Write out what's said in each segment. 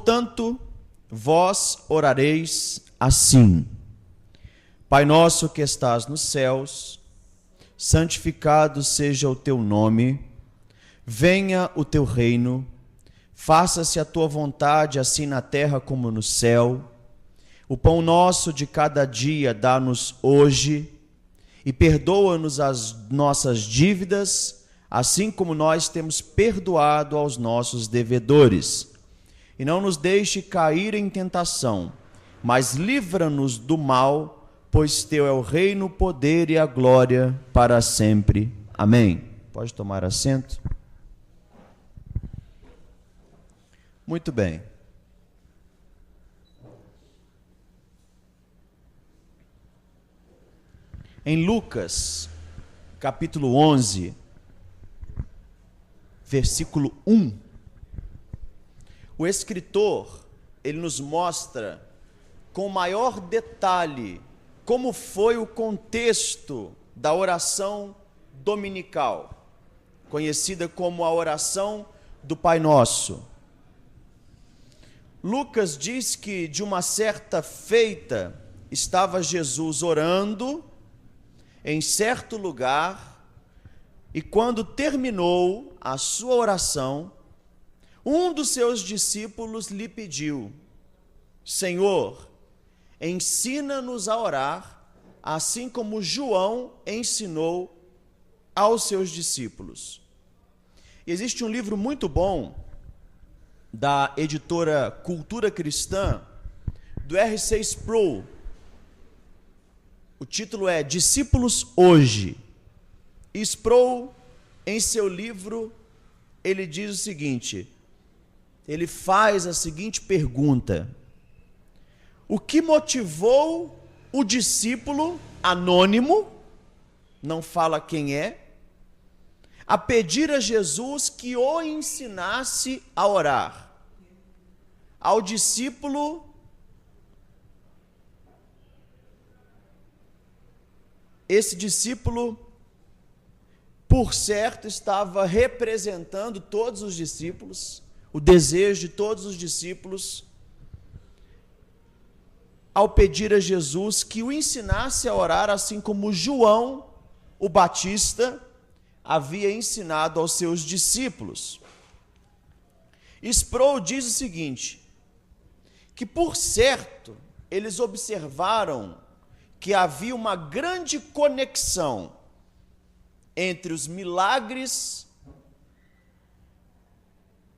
Portanto, vós orareis assim: Pai nosso que estás nos céus, santificado seja o teu nome, venha o teu reino, faça-se a tua vontade, assim na terra como no céu. O pão nosso de cada dia dá-nos hoje, e perdoa-nos as nossas dívidas, assim como nós temos perdoado aos nossos devedores. E não nos deixe cair em tentação, mas livra-nos do mal, pois teu é o reino, o poder e a glória para sempre. Amém. Pode tomar assento. Muito bem. Em Lucas, capítulo 11, versículo 1, o escritor, ele nos mostra com maior detalhe como foi o contexto da oração dominical, conhecida como a oração do Pai Nosso. Lucas diz que de uma certa feita estava Jesus orando em certo lugar, e quando terminou a sua oração, um dos seus discípulos lhe pediu: Senhor, ensina-nos a orar, assim como João ensinou aos seus discípulos. E existe um livro muito bom da editora Cultura Cristã, do R.C. Sproul. O título é Discípulos Hoje. E Sproul, em seu livro, ele diz o seguinte, ele faz a seguinte pergunta: o que motivou o discípulo anônimo, não fala quem é, a pedir a Jesus que o ensinasse a orar? Ao discípulo, esse discípulo, por certo, estava representando todos os discípulos, o desejo de todos os discípulos, ao pedir a Jesus que o ensinasse a orar, assim como João, o Batista, havia ensinado aos seus discípulos. Sproul diz o seguinte, que por certo, eles observaram que havia uma grande conexão entre os milagres,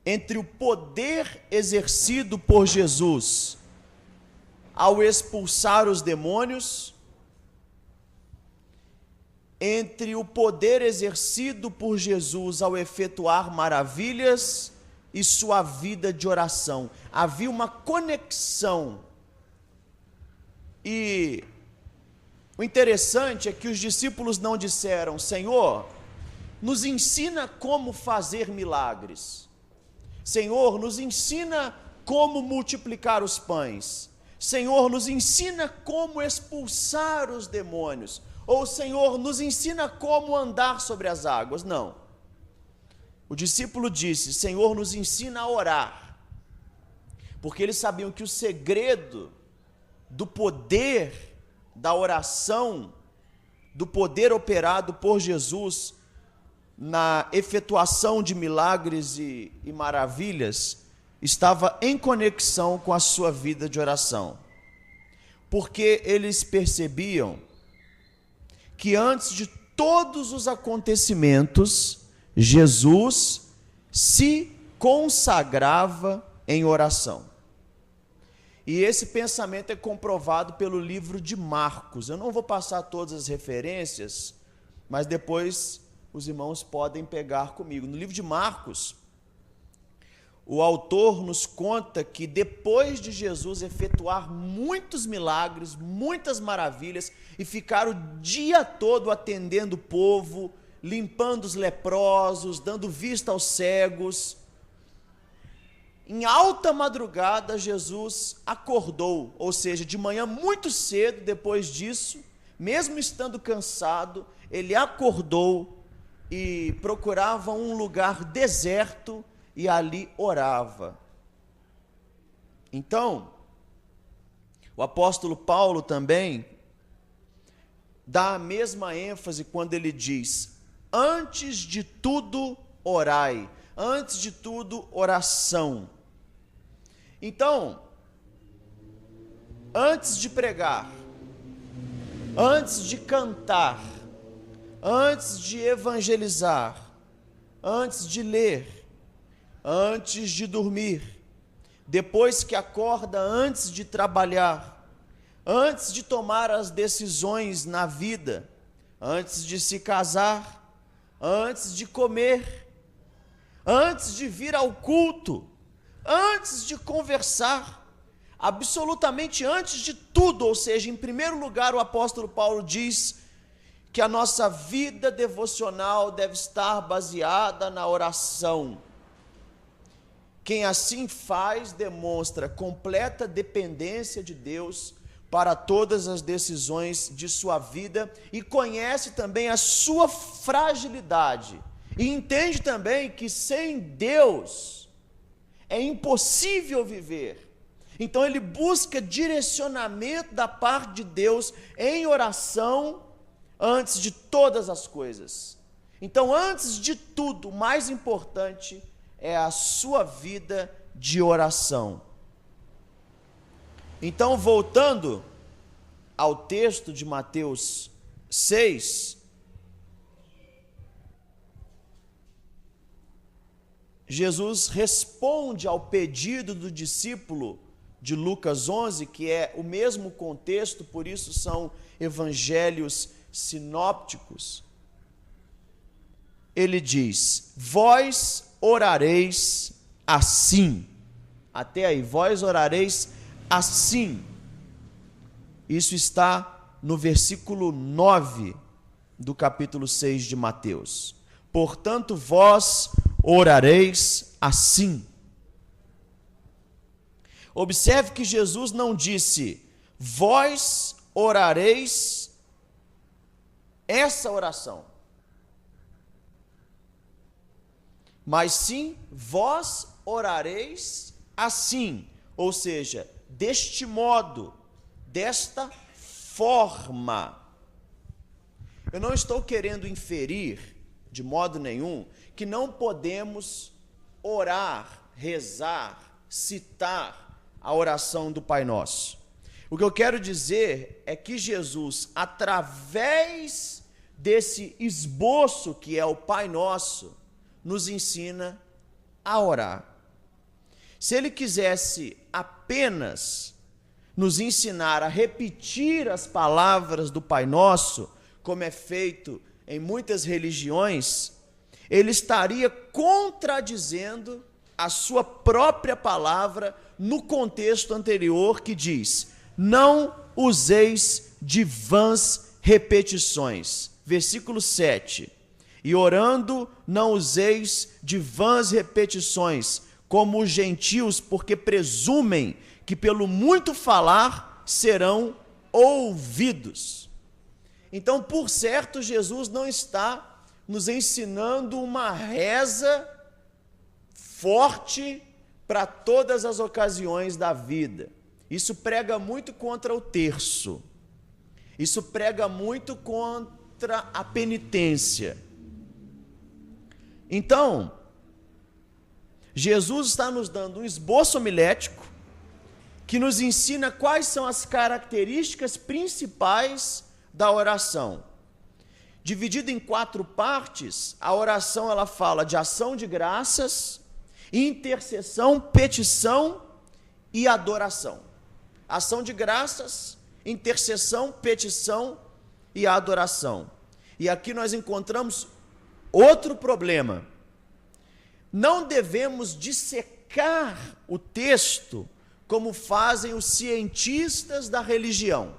entre o poder exercido por Jesus ao expulsar os demônios, entre o poder exercido por Jesus ao efetuar maravilhas e sua vida de oração. Havia uma conexão. E o interessante é que os discípulos não disseram: Senhor, nos ensina como fazer milagres. Senhor, nos ensina como multiplicar os pães. Senhor, nos ensina como expulsar os demônios. Ou, Senhor, nos ensina como andar sobre as águas. Não. O discípulo disse: Senhor, nos ensina a orar. Porque eles sabiam que o segredo do poder da oração, do poder operado por Jesus na efetuação de milagres e maravilhas, estava em conexão com a sua vida de oração. Porque eles percebiam que antes de todos os acontecimentos, Jesus se consagrava em oração. E esse pensamento é comprovado pelo livro de Marcos. Eu não vou passar todas as referências, mas depois os irmãos podem pegar comigo. No livro de Marcos, o autor nos conta que depois de Jesus efetuar muitos milagres, muitas maravilhas, e ficar o dia todo atendendo o povo, limpando os leprosos, dando vista aos cegos, em alta madrugada Jesus acordou, ou seja, de manhã muito cedo, depois disso, mesmo estando cansado, ele acordou e procurava um lugar deserto e ali orava. Então, o apóstolo Paulo também dá a mesma ênfase quando ele diz: antes de tudo, orai. Antes de tudo, oração. Então, antes de pregar, antes de cantar, antes de evangelizar, antes de ler, antes de dormir, depois que acorda, antes de trabalhar, antes de tomar as decisões na vida, antes de se casar, antes de comer, antes de vir ao culto, antes de conversar, absolutamente antes de tudo, ou seja, em primeiro lugar, o apóstolo Paulo diz que a nossa vida devocional deve estar baseada na oração. Quem assim faz demonstra completa dependência de Deus para todas as decisões de sua vida e conhece também a sua fragilidade. E entende também que sem Deus é impossível viver. Então ele busca direcionamento da parte de Deus em oração antes de todas as coisas. Então, antes de tudo, o mais importante é a sua vida de oração. Então, voltando ao texto de Mateus 6, Jesus responde ao pedido do discípulo de Lucas 11, que é o mesmo contexto, por isso são evangelhos sinópticos. Ele diz: vós orareis assim. Até aí, vós orareis assim. Isso está no versículo 9 do capítulo 6 de Mateus. Portanto, vós orareis assim. Observe que Jesus não disse: vós orareis essa oração, mas sim, vós orareis assim, ou seja, deste modo, desta forma. Eu não estou querendo inferir, de modo nenhum, que não podemos orar, rezar, citar a oração do Pai Nosso. O que eu quero dizer é que Jesus, através desse esboço que é o Pai Nosso, nos ensina a orar. Se ele quisesse apenas nos ensinar a repetir as palavras do Pai Nosso, como é feito em muitas religiões, ele estaria contradizendo a sua própria palavra no contexto anterior que diz: não useis de vãs repetições. Versículo 7. E orando, não useis de vãs repetições, como os gentios, porque presumem que pelo muito falar serão ouvidos. Então, por certo, Jesus não está nos ensinando uma reza forte para todas as ocasiões da vida. Isso prega muito contra o terço. Isso prega muito contra a penitência. Então, Jesus está nos dando um esboço homilético que nos ensina quais são as características principais da oração. Dividida em 4 partes, a oração ela fala de ação de graças, intercessão, petição e adoração. Ação de graças, intercessão, petição e adoração. E aqui nós encontramos outro problema. Não devemos dissecar o texto como fazem os cientistas da religião.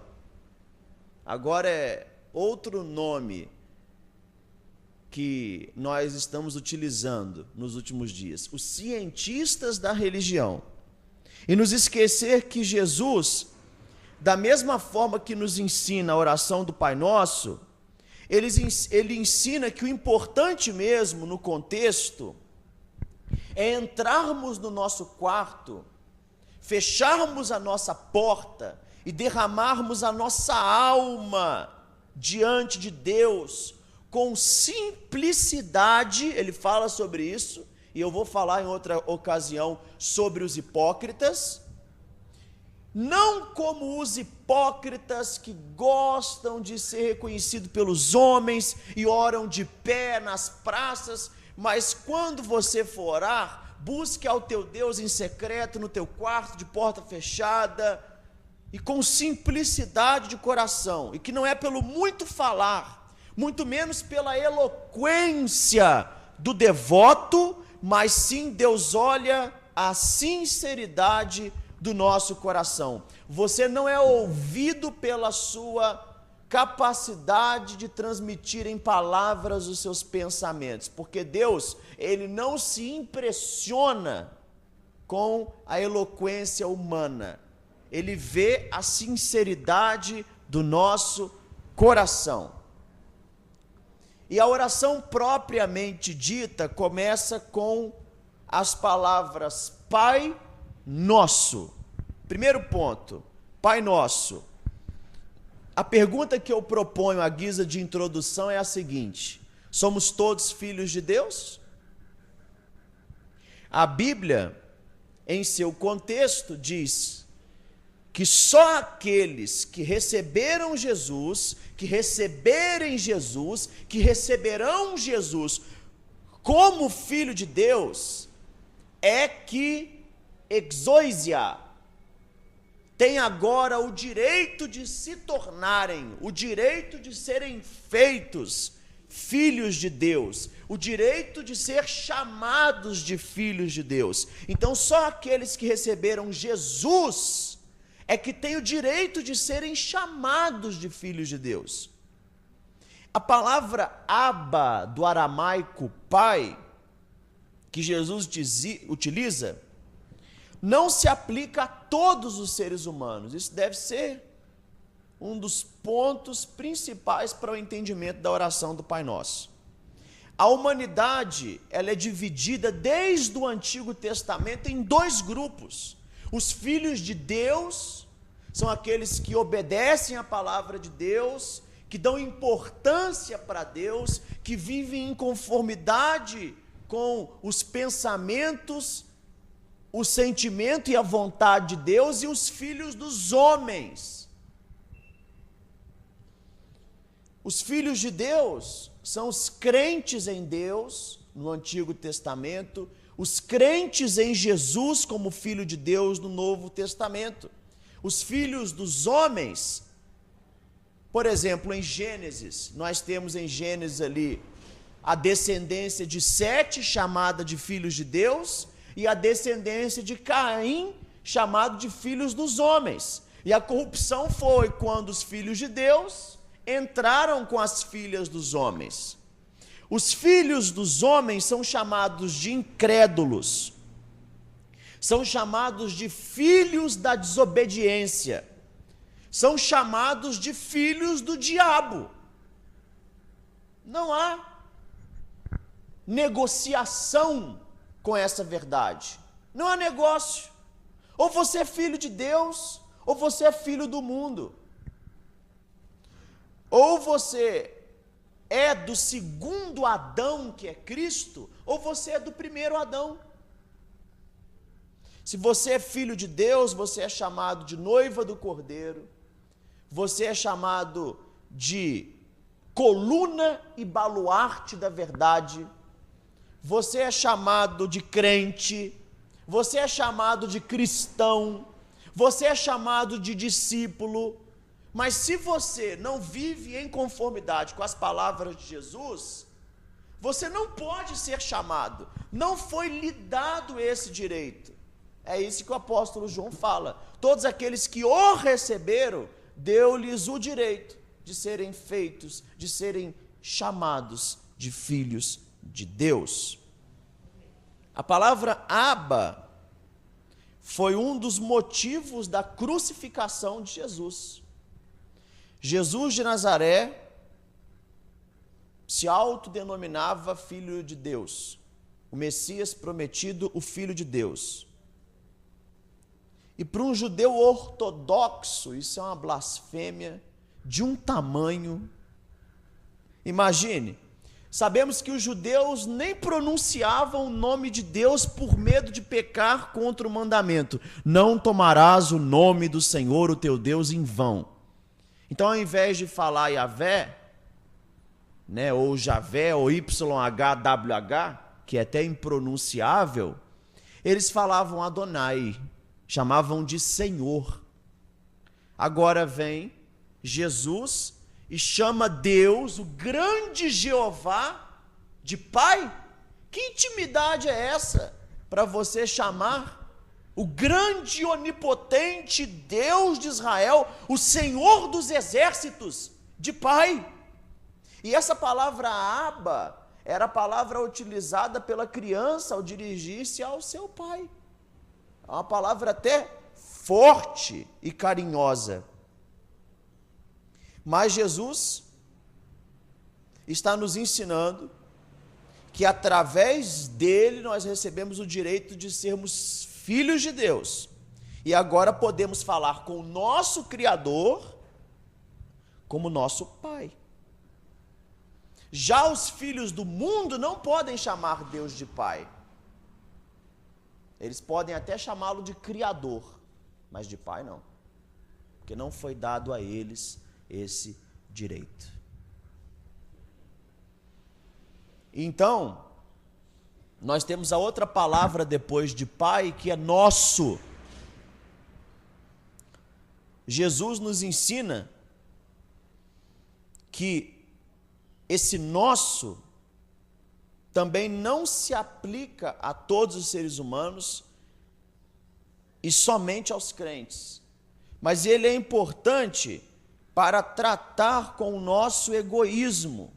Agora é outro nome que nós estamos utilizando nos últimos dias. Os cientistas da religião. E nos esquecer que Jesus, da mesma forma que nos ensina a oração do Pai Nosso, ele ensina que o importante mesmo no contexto é entrarmos no nosso quarto, fecharmos a nossa porta e derramarmos a nossa alma diante de Deus com simplicidade. Ele fala sobre isso, e eu vou falar em outra ocasião sobre os hipócritas. Não como os hipócritas que gostam de ser reconhecidos pelos homens e oram de pé nas praças, mas quando você for orar, busque ao teu Deus em secreto, no teu quarto, de porta fechada, e com simplicidade de coração, e que não é pelo muito falar, muito menos pela eloquência do devoto, mas sim Deus olha a sinceridade do nosso coração. Você não é ouvido pela sua capacidade de transmitir em palavras os seus pensamentos, porque Deus, Ele não se impressiona com a eloquência humana, Ele vê a sinceridade do nosso coração. E a oração propriamente dita começa com as palavras Pai Nosso. Primeiro ponto, Pai Nosso. A pergunta que eu proponho à guisa de introdução é a seguinte: somos todos filhos de Deus? A Bíblia, em seu contexto, diz que só aqueles que receberam Jesus, que receberem Jesus, que receberão Jesus como filho de Deus, é que exousia, tem agora o direito de se tornarem, o direito de serem feitos filhos de Deus, o direito de ser chamados de filhos de Deus. Então só aqueles que receberam Jesus é que têm o direito de serem chamados de filhos de Deus. A palavra Abba, do aramaico pai, que Jesus utiliza, não se aplica a todos os seres humanos. Isso deve ser um dos pontos principais para o entendimento da oração do Pai Nosso. A humanidade, ela é dividida desde o Antigo Testamento em dois grupos. Os filhos de Deus são aqueles que obedecem à palavra de Deus, que dão importância para Deus, que vivem em conformidade com os pensamentos, o sentimento e a vontade de Deus, e os filhos dos homens. Os filhos de Deus são os crentes em Deus, no Antigo Testamento, os crentes em Jesus como Filho de Deus no Novo Testamento. Os filhos dos homens, por exemplo, em Gênesis, nós temos em Gênesis ali a descendência de Sete, chamada de filhos de Deus, e a descendência de Caim, chamado de filhos dos homens. E a corrupção foi quando os filhos de Deus entraram com as filhas dos homens. Os filhos dos homens são chamados de incrédulos, são chamados de filhos da desobediência, são chamados de filhos do diabo. Não há negociação com essa verdade, não há negócio. Ou você é filho de Deus, ou você é filho do mundo. Ou você é do segundo Adão, que é Cristo, ou você é do primeiro Adão. Se você é filho de Deus, você é chamado de noiva do Cordeiro, você é chamado de coluna e baluarte da verdade, você é chamado de crente, você é chamado de cristão, você é chamado de discípulo. Mas se você não vive em conformidade com as palavras de Jesus, você não pode ser chamado, não foi lhe dado esse direito. É isso que o apóstolo João fala. Todos aqueles que o receberam, deu-lhes o direito de serem feitos, de serem chamados de filhos de Deus. A palavra Abba foi um dos motivos da crucificação de Jesus. Jesus de Nazaré se autodenominava Filho de Deus, o Messias prometido, o Filho de Deus. E para um judeu ortodoxo, isso é uma blasfêmia de um tamanho. Imagine, sabemos que os judeus nem pronunciavam o nome de Deus por medo de pecar contra o mandamento. Não tomarás o nome do Senhor, o teu Deus, em vão. Então, ao invés de falar Yahvé, ou Javé, ou YHWH, que é até impronunciável, eles falavam Adonai, chamavam de Senhor. Agora vem Jesus e chama Deus, o grande Jeová, de Pai? Que intimidade é essa para você chamar o grande e onipotente Deus de Israel, o Senhor dos exércitos, de Pai? E essa palavra Abba era a palavra utilizada pela criança ao dirigir-se ao seu pai. É uma palavra até forte e carinhosa. Mas Jesus está nos ensinando que através dele nós recebemos o direito de sermos filhos de Deus. E agora podemos falar com o nosso Criador como nosso Pai. Já os filhos do mundo não podem chamar Deus de Pai. Eles podem até chamá-lo de Criador, mas de Pai não, porque não foi dado a eles esse direito. Então, nós temos a outra palavra depois de Pai, que é nosso. Jesus nos ensina que esse nosso também não se aplica a todos os seres humanos e somente aos crentes, mas ele é importante para tratar com o nosso egoísmo.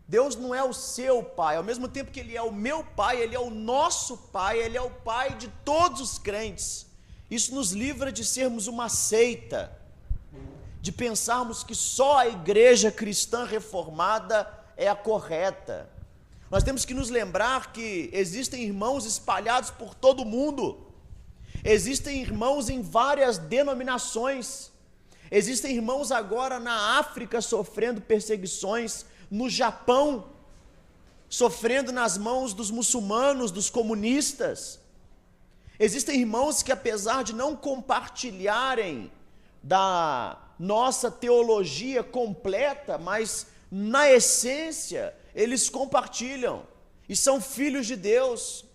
Deus não é o seu pai, ao mesmo tempo que ele é o meu pai, ele é o nosso pai, ele é o pai de todos os crentes. Isso nos livra de sermos uma seita, de pensarmos que só a igreja cristã reformada é a correta. Nós temos que nos lembrar que existem irmãos espalhados por todo o mundo, existem irmãos em várias denominações, existem irmãos agora na África sofrendo perseguições, no Japão, sofrendo nas mãos dos muçulmanos, dos comunistas. Existem irmãos que, apesar de não compartilharem da nossa teologia completa, mas na essência eles compartilham e são filhos de Deus.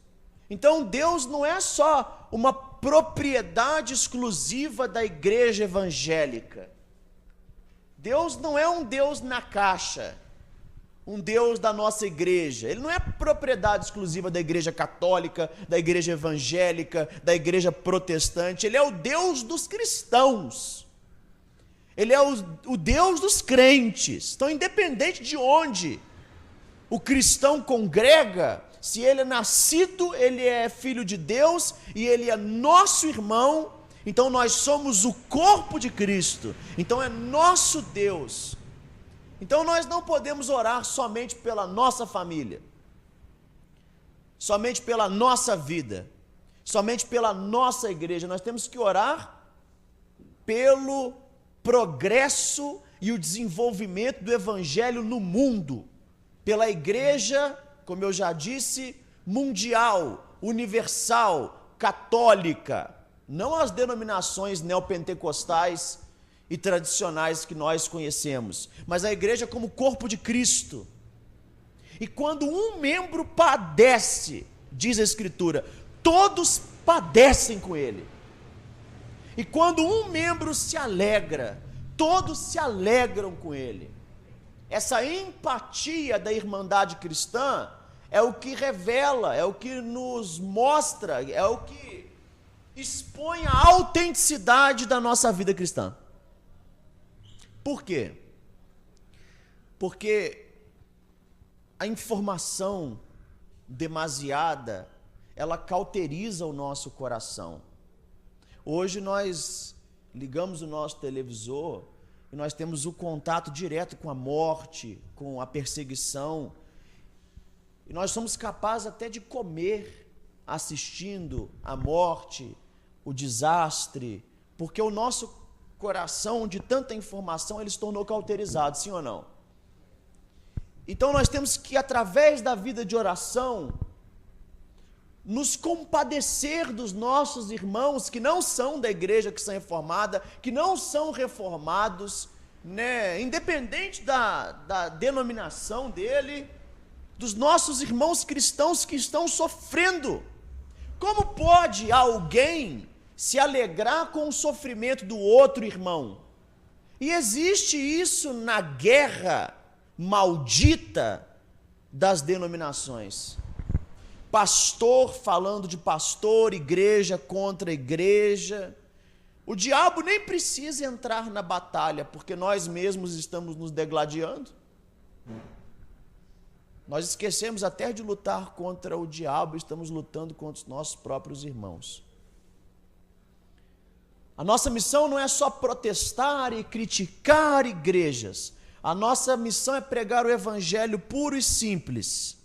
Então Deus não é só uma propriedade exclusiva da igreja evangélica. Deus não é um Deus na caixa, um Deus da nossa igreja. Ele não é propriedade exclusiva da igreja católica, da igreja evangélica, da igreja protestante. Ele é o Deus dos cristãos. Ele é o Deus dos crentes. Então, independente de onde o cristão congrega, se ele é nascido, ele é filho de Deus e ele é nosso irmão, então nós somos o corpo de Cristo. Então é nosso Deus. Então nós não podemos orar somente pela nossa família, somente pela nossa vida, somente pela nossa igreja. Nós temos que orar pelo progresso e o desenvolvimento do evangelho no mundo, pela igreja, como eu já disse, mundial, universal, católica, não as denominações neopentecostais e tradicionais que nós conhecemos, mas a igreja como corpo de Cristo. E quando um membro padece, diz a Escritura, todos padecem com ele. E quando um membro se alegra, todos se alegram com ele. Essa empatia da irmandade cristã é o que revela, é o que nos mostra, é o que expõe a autenticidade da nossa vida cristã. Por quê? Porque a informação demasiada, ela cauteriza o nosso coração. Hoje nós ligamos o nosso televisor e nós temos o contato direto com a morte, com a perseguição, e nós somos capazes até de comer assistindo a morte, o desastre, porque o nosso coração, de tanta informação, ele se tornou cauterizado, sim ou não? Então nós temos que, através da vida de oração, nos compadecer dos nossos irmãos que não são da igreja, que são reformada, que não são reformados, né, independente da denominação dele, dos nossos irmãos cristãos que estão sofrendo. Como pode alguém se alegrar com o sofrimento do outro irmão? E existe isso na guerra maldita das denominações. Pastor falando de pastor, igreja contra igreja. O diabo nem precisa entrar na batalha, porque nós mesmos estamos nos degladiando. Nós esquecemos até de lutar contra o diabo, estamos lutando contra os nossos próprios irmãos. A nossa missão não é só protestar e criticar igrejas. A nossa missão é pregar o evangelho puro e simples.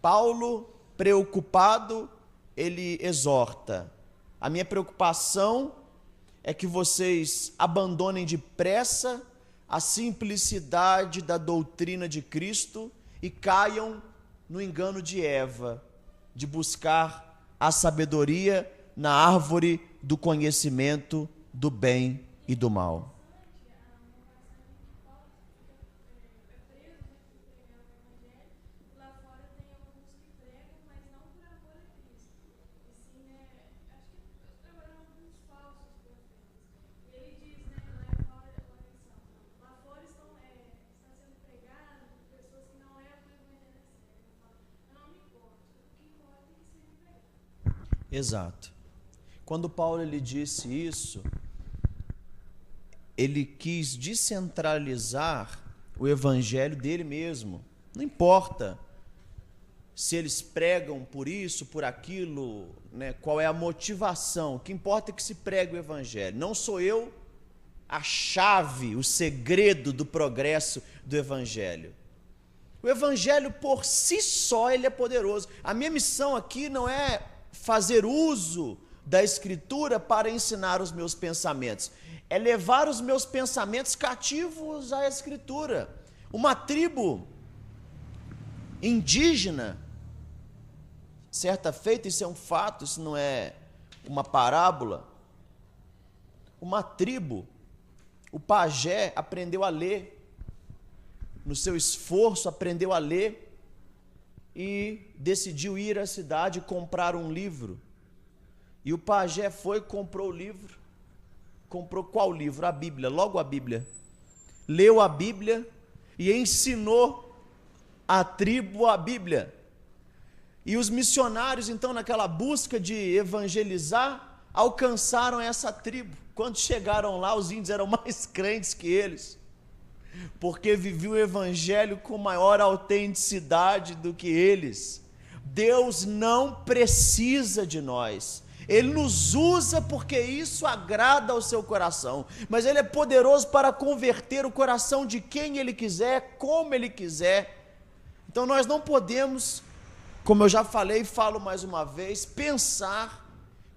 Paulo, preocupado, ele exorta: a minha preocupação é que vocês abandonem depressa a simplicidade da doutrina de Cristo e caiam no engano de Eva, de buscar a sabedoria na árvore do conhecimento do bem e do mal. Exato. Quando Paulo ele disse isso, ele quis descentralizar o evangelho dele mesmo. Não importa se eles pregam por isso, por aquilo, né, qual é a motivação. O que importa é que se pregue o evangelho. Não sou eu a chave, o segredo do progresso do evangelho. O evangelho por si só ele é poderoso. A minha missão aqui não é fazer uso da Escritura para ensinar os meus pensamentos, é levar os meus pensamentos cativos à Escritura. Uma tribo indígena, certa feita, isso é um fato, isso não é uma parábola, uma tribo, o pajé aprendeu a ler, no seu esforço aprendeu a ler, e decidiu ir à cidade comprar um livro. E o pajé foi e comprou o livro. Comprou qual livro? A Bíblia, logo a Bíblia. Leu a Bíblia e ensinou a tribo a Bíblia. E os missionários, então, naquela busca de evangelizar, alcançaram essa tribo. Quando chegaram lá, os índios eram mais crentes que eles, porque viviam o evangelho com maior autenticidade do que eles. Deus não precisa de nós, Ele nos usa porque isso agrada ao seu coração, mas Ele é poderoso para converter o coração de quem Ele quiser, como Ele quiser. Então nós não podemos, como eu já falei e falo mais uma vez, pensar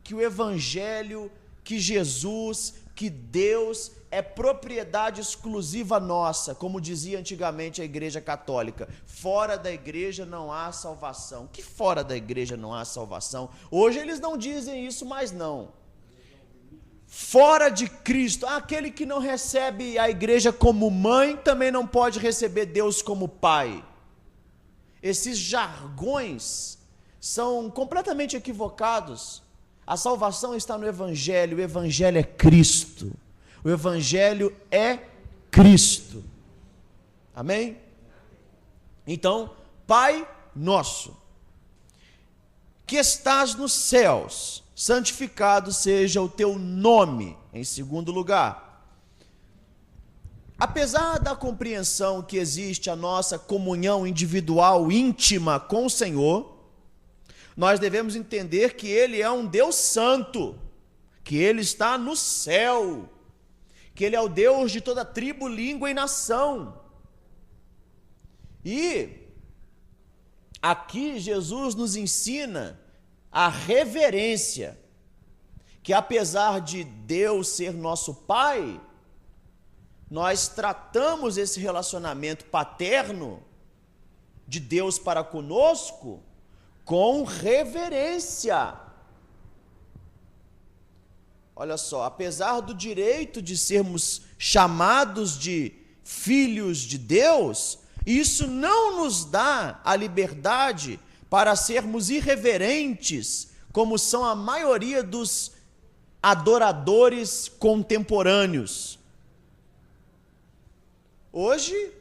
que o evangelho, que Jesus, que Deus é propriedade exclusiva nossa, como dizia antigamente a Igreja Católica. Fora da igreja não há salvação. Que fora da igreja não há salvação? Hoje eles não dizem isso mais não. Fora de Cristo, aquele que não recebe a igreja como mãe, também não pode receber Deus como pai. Esses jargões são completamente equivocados. A salvação está no Evangelho, o Evangelho é Cristo. O Evangelho é Cristo. Amém? Então, Pai nosso, que estás nos céus, santificado seja o teu nome. Em segundo lugar, apesar da compreensão que existe a nossa comunhão individual íntima com o Senhor, nós devemos entender que Ele é um Deus santo, que Ele está no céu, que Ele é o Deus de toda tribo, língua e nação. E aqui Jesus nos ensina a reverência. que apesar de Deus ser nosso Pai, nós tratamos esse relacionamento paterno de Deus para conosco com reverência. Olha só, apesar do direito de sermos chamados de filhos de Deus, isso não nos dá a liberdade para sermos irreverentes, como são a maioria dos adoradores contemporâneos. Hoje,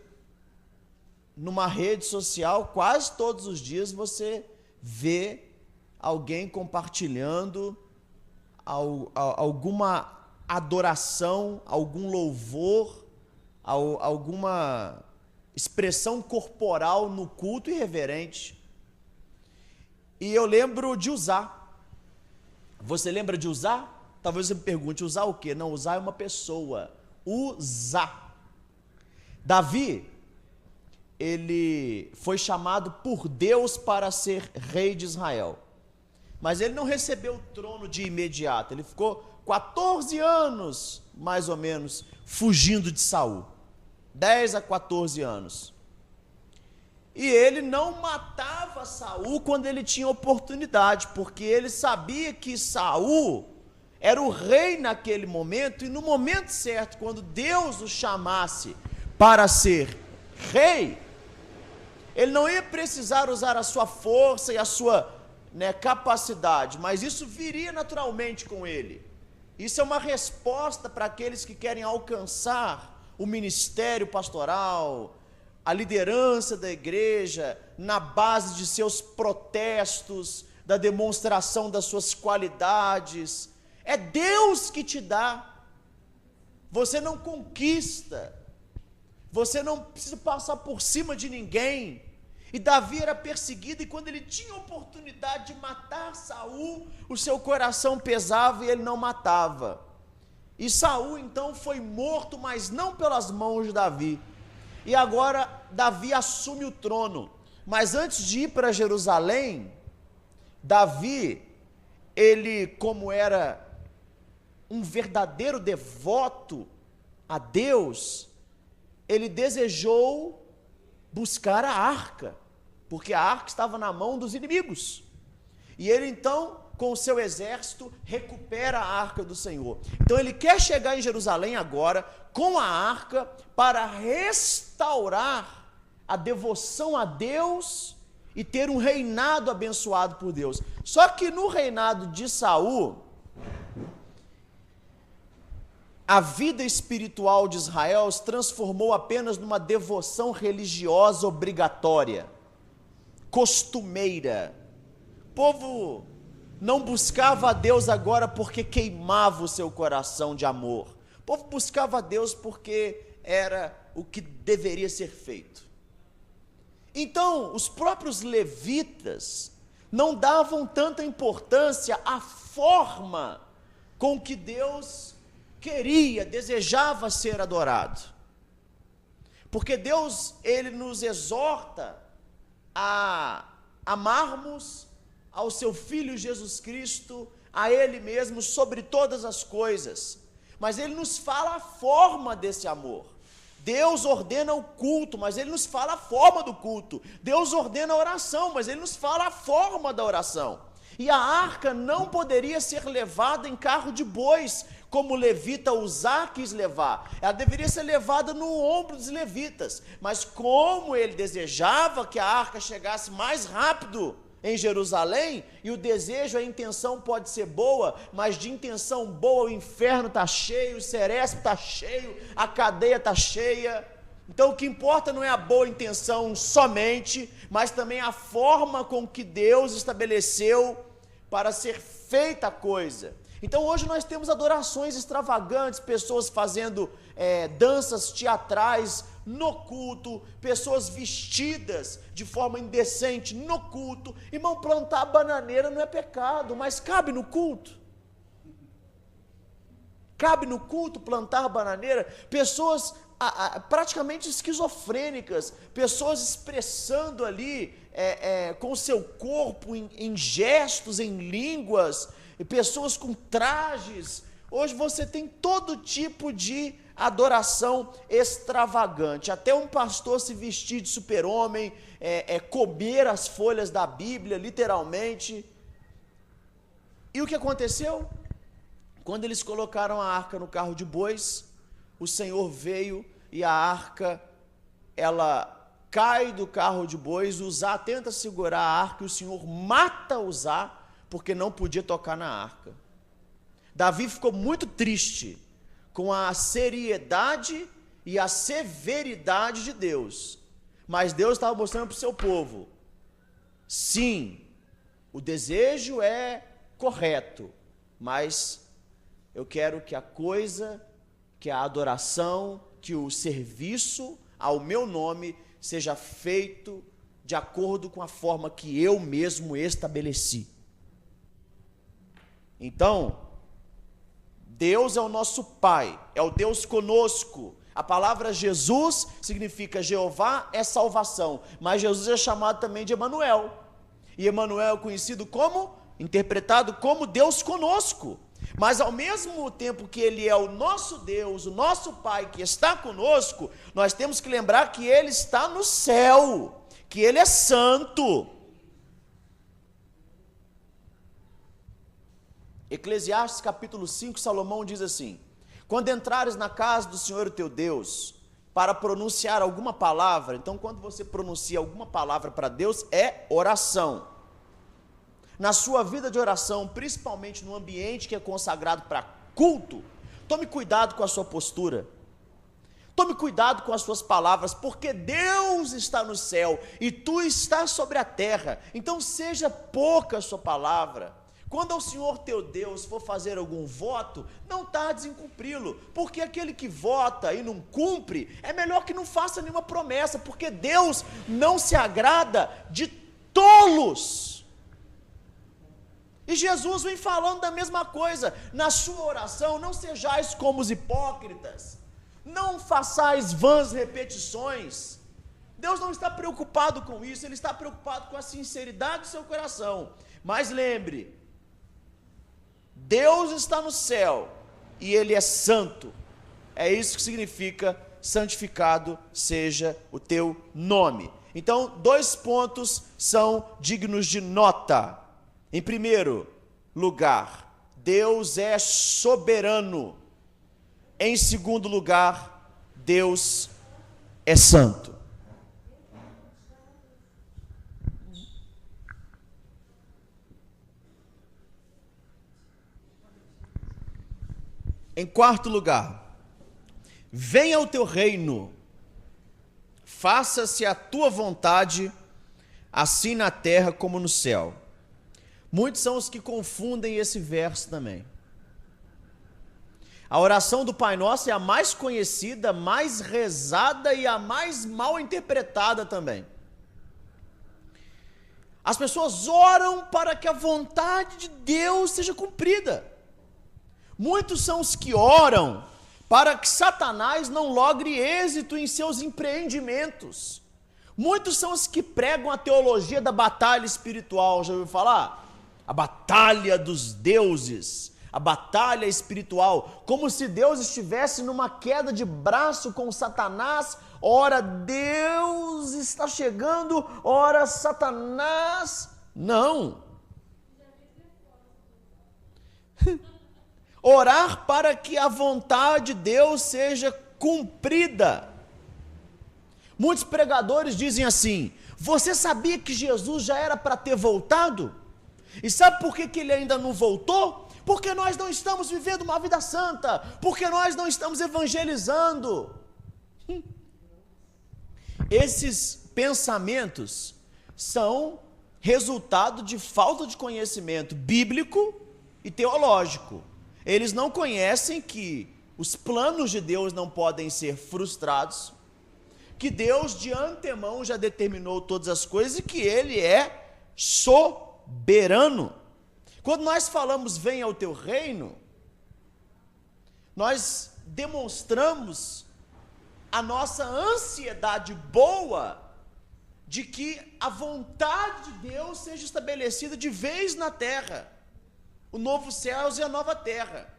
numa rede social, quase todos os dias você vê alguém compartilhando alguma adoração, algum louvor, alguma expressão corporal no culto irreverente. E eu lembro de usar. Você lembra de usar? Talvez você me pergunte, usar o quê? Não, usar é uma pessoa. Usar. Davi, ele foi chamado por Deus para ser rei de Israel. Mas ele não recebeu o trono de imediato. Ele ficou 14 anos, mais ou menos, fugindo de Saul. 10 a 14 anos. E ele não matava Saul quando ele tinha oportunidade, porque ele sabia que Saul era o rei naquele momento, e no momento certo, quando Deus o chamasse para ser rei, ele não ia precisar usar a sua força e a sua capacidade, mas isso viria naturalmente com ele. Isso é uma resposta para aqueles que querem alcançar o ministério pastoral, a liderança da igreja, na base de seus protestos, da demonstração das suas qualidades. É Deus que te dá. Você não conquista. Você não precisa passar por cima de ninguém. E Davi era perseguido, e quando ele tinha oportunidade de matar Saul, o seu coração pesava e ele não matava. E Saul então foi morto, mas não pelas mãos de Davi. E agora Davi assume o trono. Mas antes de ir para Jerusalém, Davi, ele, como era um verdadeiro devoto a Deus, ele desejou buscar a arca, porque a arca estava na mão dos inimigos. E ele então, com o seu exército, recupera a arca do Senhor. Então ele quer chegar em Jerusalém agora com a arca para restaurar a devoção a Deus e ter um reinado abençoado por Deus. Só que no reinado de Saul, a vida espiritual de Israel se transformou apenas numa devoção religiosa obrigatória, costumeira. O povo não buscava a Deus agora porque queimava o seu coração de amor. O povo buscava a Deus porque era o que deveria ser feito. Então, os próprios levitas não davam tanta importância à forma com que Deus queria, desejava ser adorado. Porque Deus, ele nos exorta a amarmos ao seu Filho Jesus Cristo, a Ele mesmo, sobre todas as coisas. Mas Ele nos fala a forma desse amor. Deus ordena o culto, mas Ele nos fala a forma do culto. Deus ordena a oração, mas Ele nos fala a forma da oração. E a arca não poderia ser levada em carro de bois, como o levita Uzá quis levar. Ela deveria ser levada no ombro dos levitas. Mas como ele desejava que a arca chegasse mais rápido em Jerusalém, e o desejo, a intenção pode ser boa, mas de intenção boa o inferno está cheio, o sereste está cheio, a cadeia está cheia. Então o que importa não é a boa intenção somente, mas também a forma com que Deus estabeleceu para ser feita a coisa. Então hoje nós temos adorações extravagantes, pessoas fazendo danças teatrais no culto, pessoas vestidas de forma indecente no culto. Irmão, plantar bananeira não é pecado, mas cabe no culto? Cabe no culto plantar bananeira? Pessoas praticamente esquizofrênicas, pessoas expressando ali com o seu corpo em gestos, em línguas, e pessoas com trajes. Hoje você tem todo tipo de adoração extravagante, até um pastor se vestir de super-homem, comer as folhas da Bíblia, literalmente. E o que aconteceu? Quando eles colocaram a arca no carro de bois, o Senhor veio e a arca, ela cai do carro de bois, Uzá tenta segurar a arca e o Senhor mata Uzá, porque não podia tocar na arca. Davi ficou muito triste com a seriedade e a severidade de Deus, mas Deus estava mostrando para o seu povo, sim, o desejo é correto, mas eu quero que a coisa, que a adoração, que o serviço ao meu nome seja feito de acordo com a forma que eu mesmo estabeleci. Então, Deus é o nosso Pai, é o Deus conosco. A palavra Jesus significa Jeová é salvação, mas Jesus é chamado também de Emanuel. E Emanuel é conhecido como, interpretado como Deus conosco. Mas ao mesmo tempo que Ele é o nosso Deus, o nosso Pai que está conosco, nós temos que lembrar que Ele está no céu, que Ele é santo. Eclesiastes capítulo 5, Salomão diz assim: quando entrares na casa do Senhor teu Deus, para pronunciar alguma palavra, então quando você pronuncia alguma palavra para Deus, é oração. Na sua vida de oração, principalmente no ambiente que é consagrado para culto, tome cuidado com a sua postura, tome cuidado com as suas palavras, porque Deus está no céu e tu estás sobre a terra, então seja pouca a sua palavra. Quando o Senhor teu Deus for fazer algum voto, não tardes em cumpri-lo, porque aquele que vota e não cumpre, é melhor que não faça nenhuma promessa, porque Deus não se agrada de tolos. E Jesus vem falando da mesma coisa, na sua oração, não sejais como os hipócritas, não façais vãs repetições. Deus não está preocupado com isso, Ele está preocupado com a sinceridade do seu coração. Mas lembre, Deus está no céu e Ele é santo. É isso que significa santificado seja o teu nome. Então, 2 pontos são dignos de nota. Em primeiro lugar, Deus é soberano. Em segundo lugar, Deus é santo. Em quarto lugar, venha o teu reino, faça-se a tua vontade, assim na terra como no céu. Muitos são os que confundem esse verso também. A oração do Pai Nosso é a mais conhecida, mais rezada e a mais mal interpretada também. As pessoas oram para que a vontade de Deus seja cumprida. Muitos são os que oram para que Satanás não logre êxito em seus empreendimentos. Muitos são os que pregam a teologia da batalha espiritual. Já ouviu falar? A batalha dos deuses, a batalha espiritual, como se Deus estivesse numa queda de braço com Satanás. Ora Deus está chegando, ora Satanás. Não. Orar para que a vontade de Deus seja cumprida. Muitos pregadores dizem assim: você sabia que Jesus já era para ter voltado? E sabe por que ele ainda não voltou? Porque nós não estamos vivendo uma vida santa, porque nós não estamos evangelizando. Esses pensamentos são resultado de falta de conhecimento bíblico e teológico. Eles não conhecem que os planos de Deus não podem ser frustrados, que Deus de antemão já determinou todas as coisas e que Ele é soberano. Quando nós falamos venha o teu reino, nós demonstramos a nossa ansiedade boa de que a vontade de Deus seja estabelecida de vez na terra. o novo céus e a nova terra.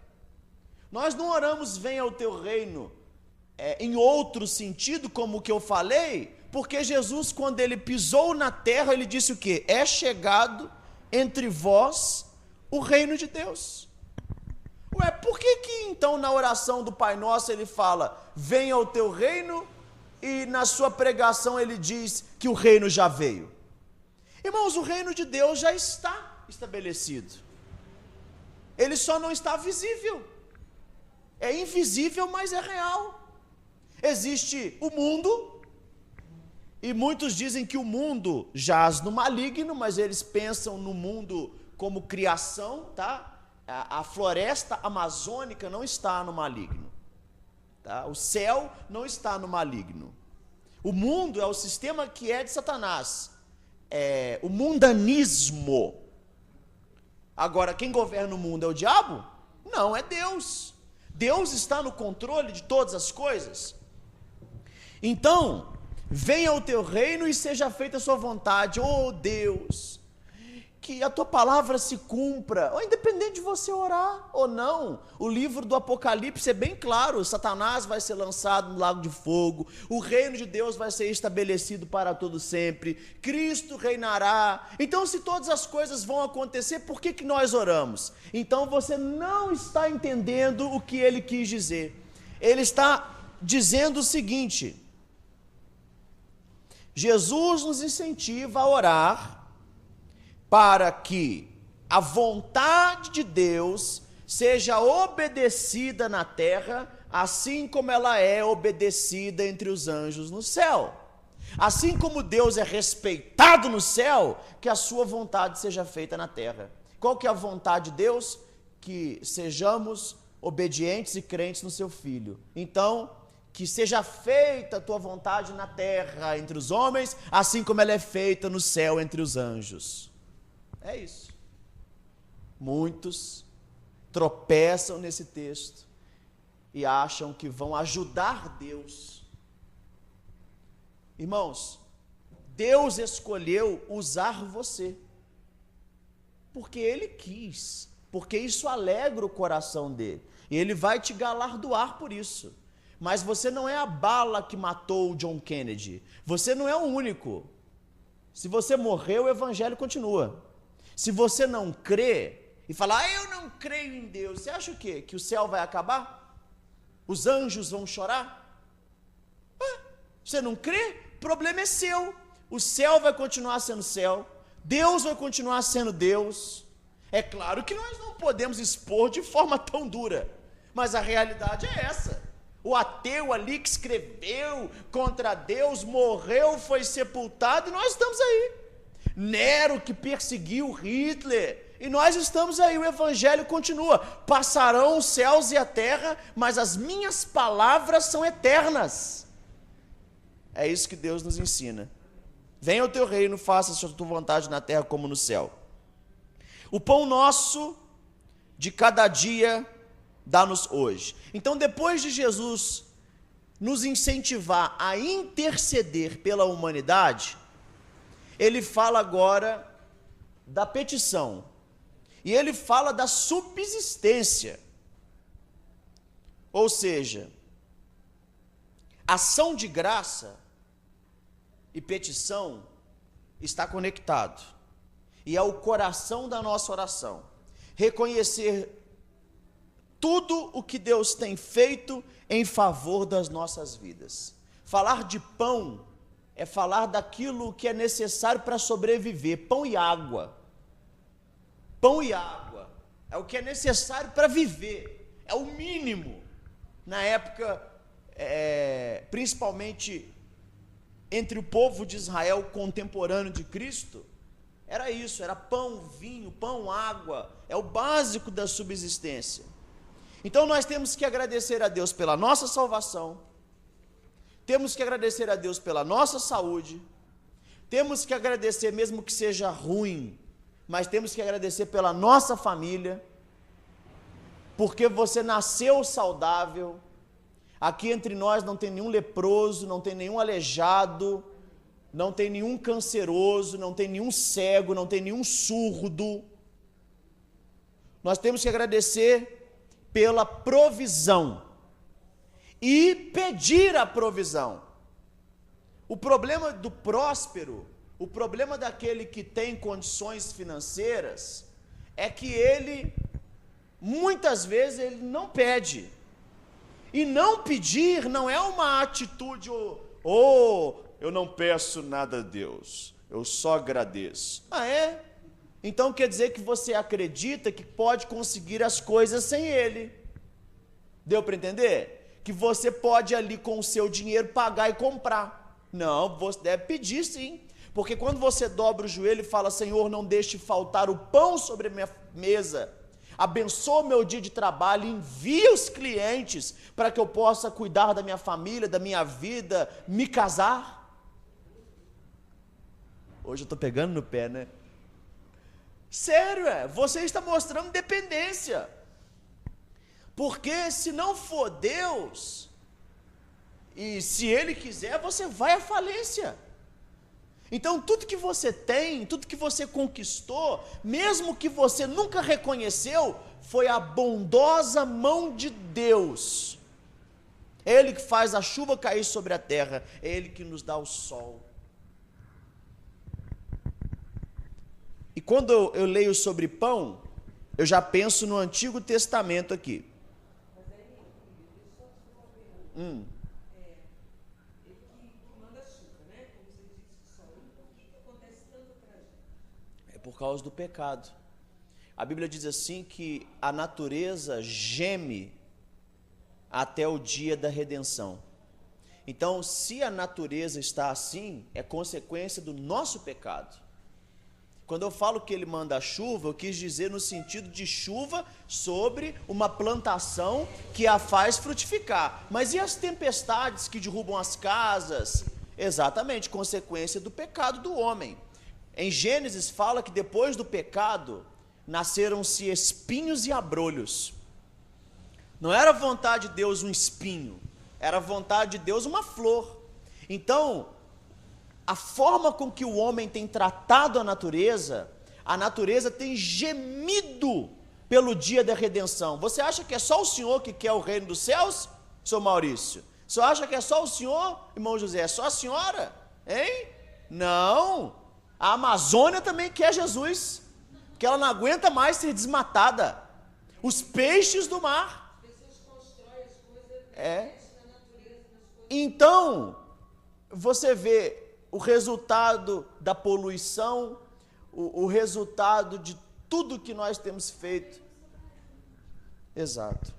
Nós não oramos venha o teu reino em outro sentido, como o que eu falei, porque Jesus, quando ele pisou na terra, ele disse o quê? É chegado entre vós o reino de Deus. Ué, por que então na oração do Pai Nosso ele fala, venha o teu reino, e na sua pregação ele diz que o reino já veio? Irmãos, o reino de Deus já está estabelecido. Ele só não está visível. É invisível, mas é real. Existe o mundo, e muitos dizem que o mundo jaz no maligno, mas eles pensam no mundo como criação, tá? A floresta amazônica não está no maligno, tá? O céu não está no maligno. O mundo é o sistema que é de Satanás, o mundanismo. Agora, quem governa o mundo é o diabo? Não, é Deus. Deus está no controle de todas as coisas. Então, venha o teu reino e seja feita a sua vontade. Oh Deus, que a tua palavra se cumpra, independente de você orar ou não. O livro do Apocalipse é bem claro, Satanás vai ser lançado no lago de fogo, o reino de Deus vai ser estabelecido para todo sempre, Cristo reinará. Então, se todas as coisas vão acontecer, por que nós oramos? Então você não está entendendo o que ele quis dizer. Ele está dizendo o seguinte: Jesus nos incentiva a orar para que a vontade de Deus seja obedecida na terra, assim como ela é obedecida entre os anjos no céu. Assim como Deus é respeitado no céu, que a sua vontade seja feita na terra. Qual que é a vontade de Deus? Que sejamos obedientes e crentes no seu Filho. Então, que seja feita a tua vontade na terra entre os homens, assim como ela é feita no céu entre os anjos. É isso. Muitos tropeçam nesse texto e acham que vão ajudar Deus. Irmãos, Deus escolheu usar você, porque Ele quis, porque isso alegra o coração dele, e Ele vai te galardoar por isso. Mas você não é a bala que matou o John Kennedy, você não é o único. Se você morreu, o evangelho continua. Se você não crê e falar, eu não creio em Deus, você acha o quê? Que o céu vai acabar? Os anjos vão chorar? Você não crê? O problema é seu. O céu vai continuar sendo céu, Deus vai continuar sendo Deus. É claro que nós não podemos expor de forma tão dura, mas a realidade é essa. O ateu ali que escreveu contra Deus, morreu, foi sepultado, e nós estamos aí. Nero que perseguiu Hitler, e nós estamos aí, o evangelho continua. Passarão os céus e a terra, mas as minhas palavras são eternas. É isso que Deus nos ensina. Venha o teu reino, faça a tua vontade na terra como no céu. O pão nosso de cada dia dá-nos hoje. Então, depois de Jesus nos incentivar a interceder pela humanidade, ele fala agora da petição, e ele fala da subsistência, ou seja, ação de graça e petição está conectado, e é o coração da nossa oração, reconhecer tudo o que Deus tem feito em favor das nossas vidas. Falar de pão é falar daquilo que é necessário para sobreviver, pão e água. Pão e água é o que é necessário para viver, é o mínimo. Na época, principalmente entre o povo de Israel contemporâneo de Cristo, era isso, era pão, vinho, pão, água, é o básico da subsistência. Então nós temos que agradecer a Deus pela nossa salvação, temos que agradecer a Deus pela nossa saúde, temos que agradecer mesmo que seja ruim, mas temos que agradecer pela nossa família, porque você nasceu saudável. Aqui entre nós não tem nenhum leproso, não tem nenhum aleijado, não tem nenhum canceroso, não tem nenhum cego, não tem nenhum surdo. nós temos que agradecer pela provisão e pedir a provisão. O problema do próspero, o problema daquele que tem condições financeiras, é que ele, muitas vezes, ele não pede. E não pedir não é uma atitude, eu não peço nada a Deus, eu só agradeço. Ah, é? Então quer dizer que você acredita que pode conseguir as coisas sem Ele. Deu para entender? Que você pode ali com o seu dinheiro pagar e comprar. Não, você deve pedir sim. Porque quando você dobra o joelho e fala, Senhor, não deixe faltar o pão sobre a minha mesa, abençoa o meu dia de trabalho, envia os clientes para que eu possa cuidar da minha família, da minha vida, me casar. Hoje eu estou pegando no pé, né? Sério, você está mostrando dependência. Porque se não for Deus, e se Ele quiser, você vai à falência. Então tudo que você tem, tudo que você conquistou, mesmo que você nunca reconheceu, foi a bondosa mão de Deus. É Ele que faz a chuva cair sobre a terra, é Ele que nos dá o sol. E quando eu leio sobre pão, eu já penso no Antigo Testamento aqui. Ele que manda a chuva, né? Como você disse, o sol. Por que acontece tanto pra gente? É por causa do pecado. A Bíblia diz assim que a natureza geme até o dia da redenção. Então, se a natureza está assim, é consequência do nosso pecado. Quando eu falo que ele manda a chuva, eu quis dizer no sentido de chuva sobre uma plantação que a faz frutificar. Mas e as tempestades que derrubam as casas? Exatamente, consequência do pecado do homem. Em Gênesis fala que depois do pecado, nasceram-se espinhos e abrolhos. Não era vontade de Deus um espinho, era vontade de Deus uma flor. Então, a forma com que o homem tem tratado a natureza tem gemido pelo dia da redenção. Você acha que é só o Senhor que quer o reino dos céus, seu Maurício? Você acha que é só o senhor, irmão José? É só a senhora? Hein? Não. A Amazônia também quer Jesus, porque ela não aguenta mais ser desmatada. Os peixes do mar. As pessoas constroem as coisas na natureza. Então, você vê o resultado da poluição, o resultado de tudo que nós temos feito. Exato.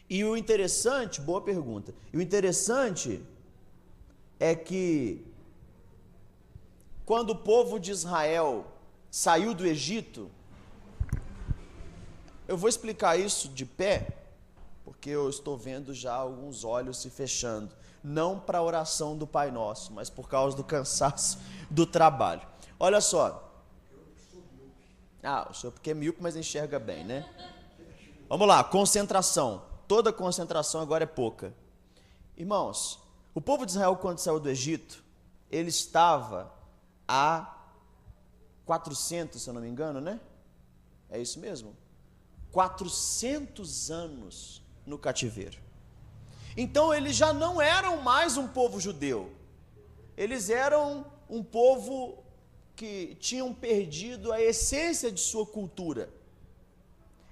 E o interessante, boa pergunta, e o interessante é que quando o povo de Israel saiu do Egito, eu vou explicar isso de pé, porque eu estou vendo já alguns olhos se fechando, não para a oração do Pai Nosso, mas por causa do cansaço do trabalho. Olha só. O senhor porque é míope, mas enxerga bem, né? Vamos lá, concentração. Toda concentração agora é pouca. Irmãos, o povo de Israel, quando saiu do Egito, ele estava há 400, se eu não me engano, né? É isso mesmo? 400 anos no cativeiro. Então eles já não eram mais um povo judeu. Eles eram um povo que tinham perdido a essência de sua cultura.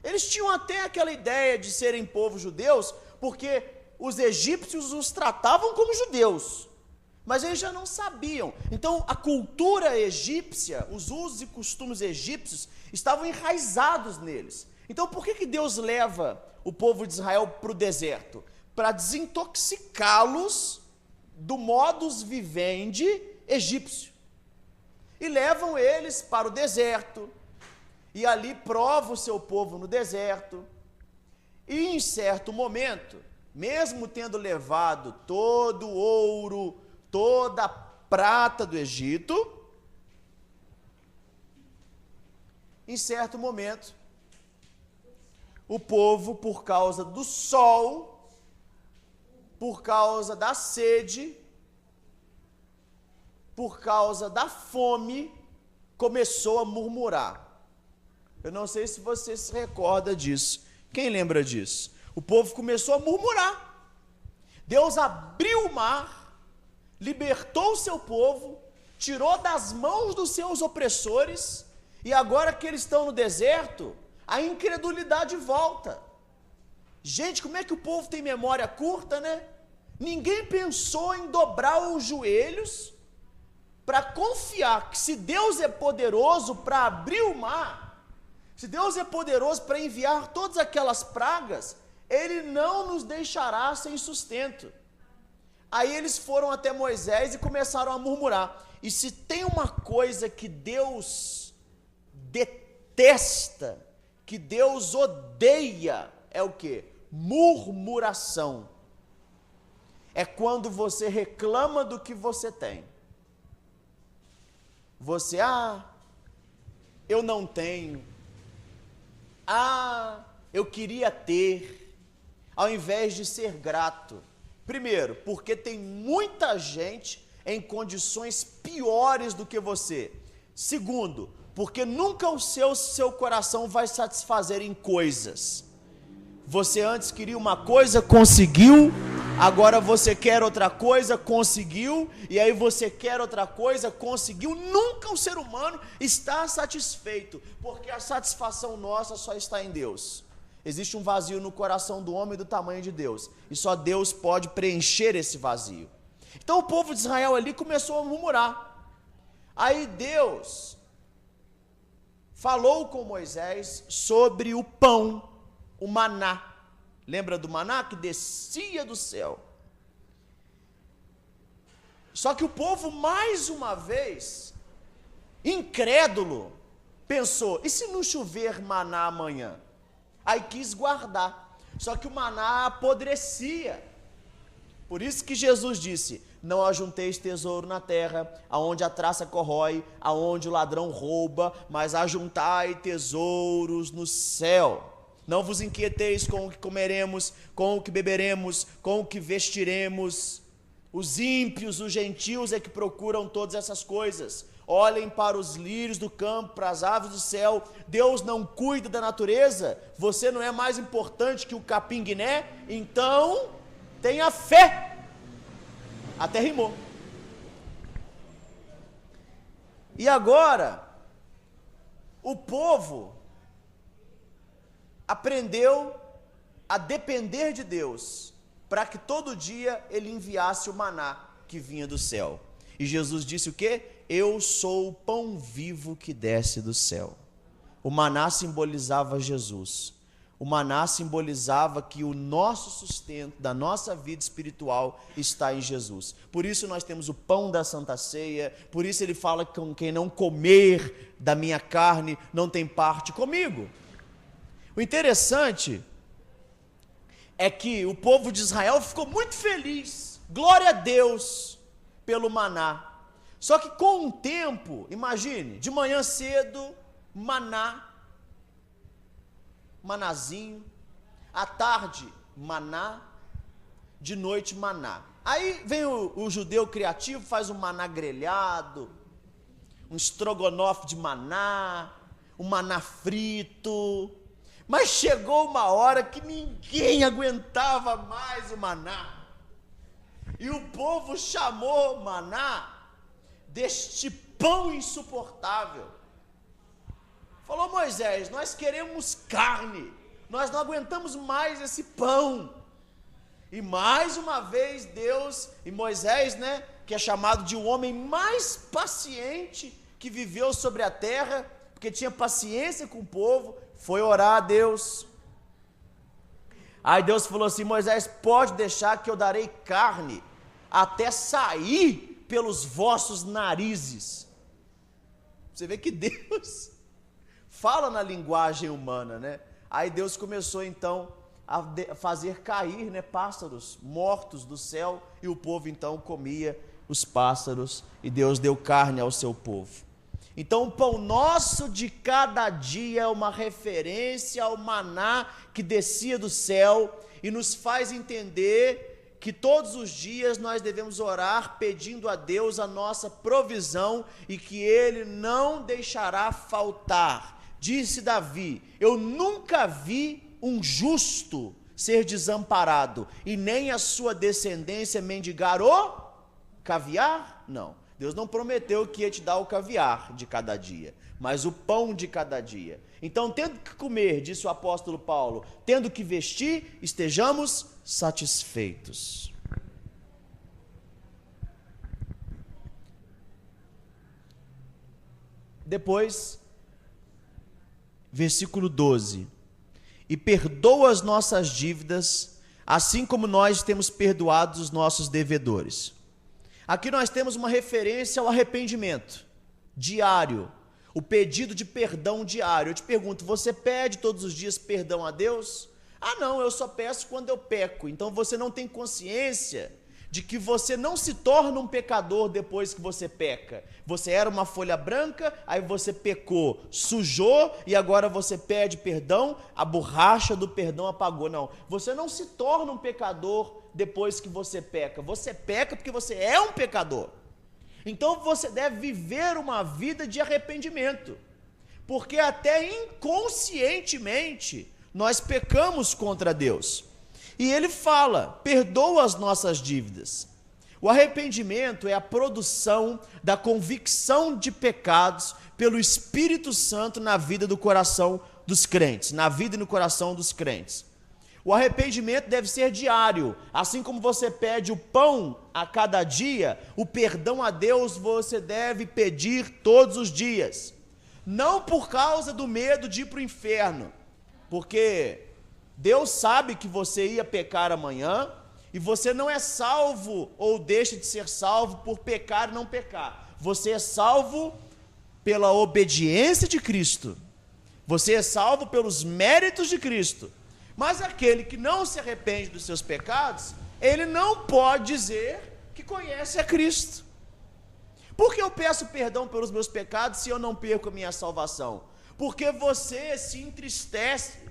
Eles tinham até aquela ideia de serem povos judeus, porque os egípcios os tratavam como judeus, mas eles já não sabiam. Então a cultura egípcia, os usos e costumes egípcios estavam enraizados neles. Então por que Deus leva o povo de Israel para o deserto? Para desintoxicá-los do modus vivendi egípcio. E levam eles para o deserto, e ali prova o seu povo no deserto, e em certo momento, mesmo tendo levado todo o ouro, toda a prata do Egito, em certo momento, o povo, por causa do sol, por causa da sede, por causa da fome, começou a murmurar. Eu não sei se você se recorda disso. Quem lembra disso? O povo começou a murmurar. Deus abriu o mar, libertou o seu povo, tirou das mãos dos seus opressores, e agora que eles estão no deserto, a incredulidade volta. Gente, como é que o povo tem memória curta, né? Ninguém pensou em dobrar os joelhos para confiar que se Deus é poderoso para abrir o mar, se Deus é poderoso para enviar todas aquelas pragas, Ele não nos deixará sem sustento. Aí eles foram até Moisés e começaram a murmurar. E se tem uma coisa que Deus detesta, que Deus odeia, é o quê? Murmuração. É quando você reclama do que você tem. Você, eu não tenho. Eu queria ter, ao invés de ser grato. Primeiro, porque tem muita gente em condições piores do que você. Segundo, porque nunca o seu coração vai satisfazer em coisas. Você antes queria uma coisa, conseguiu, agora você quer outra coisa, conseguiu, e aí você quer outra coisa, conseguiu. Nunca o ser humano está satisfeito, porque a satisfação nossa só está em Deus. Existe um vazio no coração do homem do tamanho de Deus, e só Deus pode preencher esse vazio. Então o povo de Israel ali começou a murmurar. Aí Deus falou com Moisés sobre o pão, o maná. Lembra do maná que descia do céu? Só que o povo, mais uma vez, incrédulo, pensou: e se não chover maná amanhã? Aí quis guardar. Só que o maná apodrecia. Por isso que Jesus disse: não ajunteis tesouro na terra, aonde a traça corrói, aonde o ladrão rouba, mas ajuntai tesouros no céu. Não vos inquieteis com o que comeremos, com o que beberemos, com o que vestiremos. Os ímpios, os gentios é que procuram todas essas coisas. Olhem para os lírios do campo, para as aves do céu. Deus não cuida da natureza? Você não é mais importante que o capim-guiné? Então, tenha fé. Até rimou. E agora, o povo aprendeu a depender de Deus, para que todo dia Ele enviasse o maná que vinha do céu. E Jesus disse o quê? Eu sou o pão vivo que desce do céu. O maná simbolizava Jesus. O maná simbolizava que o nosso sustento da nossa vida espiritual está em Jesus. Por isso nós temos o pão da Santa Ceia, por isso Ele fala que quem não comer da minha carne não tem parte comigo. O interessante é que o povo de Israel ficou muito feliz, glória a Deus pelo maná. Só que com o tempo, imagine, de manhã cedo, manazinho, à tarde, maná, de noite, maná. Aí vem o judeu criativo, faz um maná grelhado, um estrogonofe de maná, um maná frito. Mas chegou uma hora que ninguém aguentava mais o maná. E o povo chamou maná deste pão insuportável. Falou: Moisés, nós queremos carne, nós não aguentamos mais esse pão. E mais uma vez Deus, e Moisés, que é chamado de o homem mais paciente que viveu sobre a terra, porque tinha paciência com o povo, foi orar a Deus. Aí Deus falou assim: Moisés, pode deixar que eu darei carne até sair pelos vossos narizes. Você vê que Deus fala na linguagem humana, Aí Deus começou então a fazer cair, pássaros mortos do céu, e o povo então comia os pássaros, e Deus deu carne ao seu povo. Então o pão nosso de cada dia é uma referência ao maná que descia do céu, e nos faz entender que todos os dias nós devemos orar pedindo a Deus a nossa provisão, e que Ele não deixará faltar Disse Davi: eu nunca vi um justo ser desamparado, e nem a sua descendência mendigar o caviar? Não. Deus não prometeu que ia te dar o caviar de cada dia, mas o pão de cada dia. Então, tendo que comer, disse o apóstolo Paulo, tendo que vestir, estejamos satisfeitos. Depois, versículo 12: e perdoa as nossas dívidas, assim como nós temos perdoado os nossos devedores. Aqui nós temos uma referência ao arrependimento diário, o pedido de perdão diário. Eu te pergunto, você pede todos os dias perdão a Deus? Ah, não, eu só peço quando eu peco. Então você não tem consciência de que você não se torna um pecador depois que você peca. Você era uma folha branca, aí você pecou, sujou e agora você pede perdão, a borracha do perdão apagou. Não, você não se torna um pecador depois que você peca. Você peca porque você é um pecador. Então você deve viver uma vida de arrependimento, porque até inconscientemente nós pecamos contra Deus. E ele fala: perdoa as nossas dívidas. O arrependimento é a produção da convicção de pecados pelo Espírito Santo na vida do coração dos crentes, na vida e no coração dos crentes. O arrependimento deve ser diário, assim como você pede o pão a cada dia, o perdão a Deus você deve pedir todos os dias. Não por causa do medo de ir para o inferno, porque Deus sabe que você ia pecar amanhã, e você não é salvo ou deixa de ser salvo por pecar e não pecar. Você é salvo pela obediência de Cristo. Você é salvo pelos méritos de Cristo. Mas aquele que não se arrepende dos seus pecados, ele não pode dizer que conhece a Cristo. Por que eu peço perdão pelos meus pecados se eu não perco a minha salvação? Porque você se entristece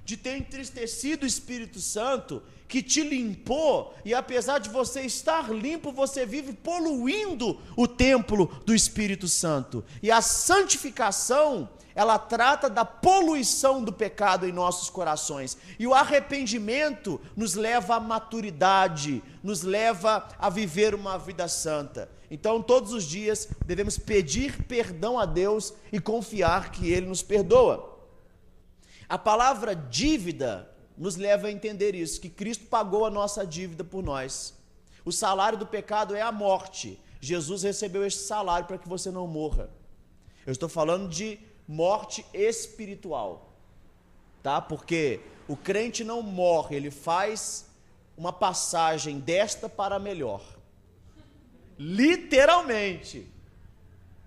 de ter entristecido o Espírito Santo, que te limpou, e apesar de você estar limpo, você vive poluindo o templo do Espírito Santo. E a santificação, ela trata da poluição do pecado em nossos corações. E o arrependimento nos leva à maturidade, nos leva a viver uma vida santa. Então, todos os dias, devemos pedir perdão a Deus e confiar que Ele nos perdoa. A palavra dívida nos leva a entender isso, que Cristo pagou a nossa dívida por nós. O salário do pecado é a morte. Jesus recebeu este salário para que você não morra. Eu estou falando de morte espiritual, tá? Porque o crente não morre, ele faz uma passagem desta para melhor. Literalmente.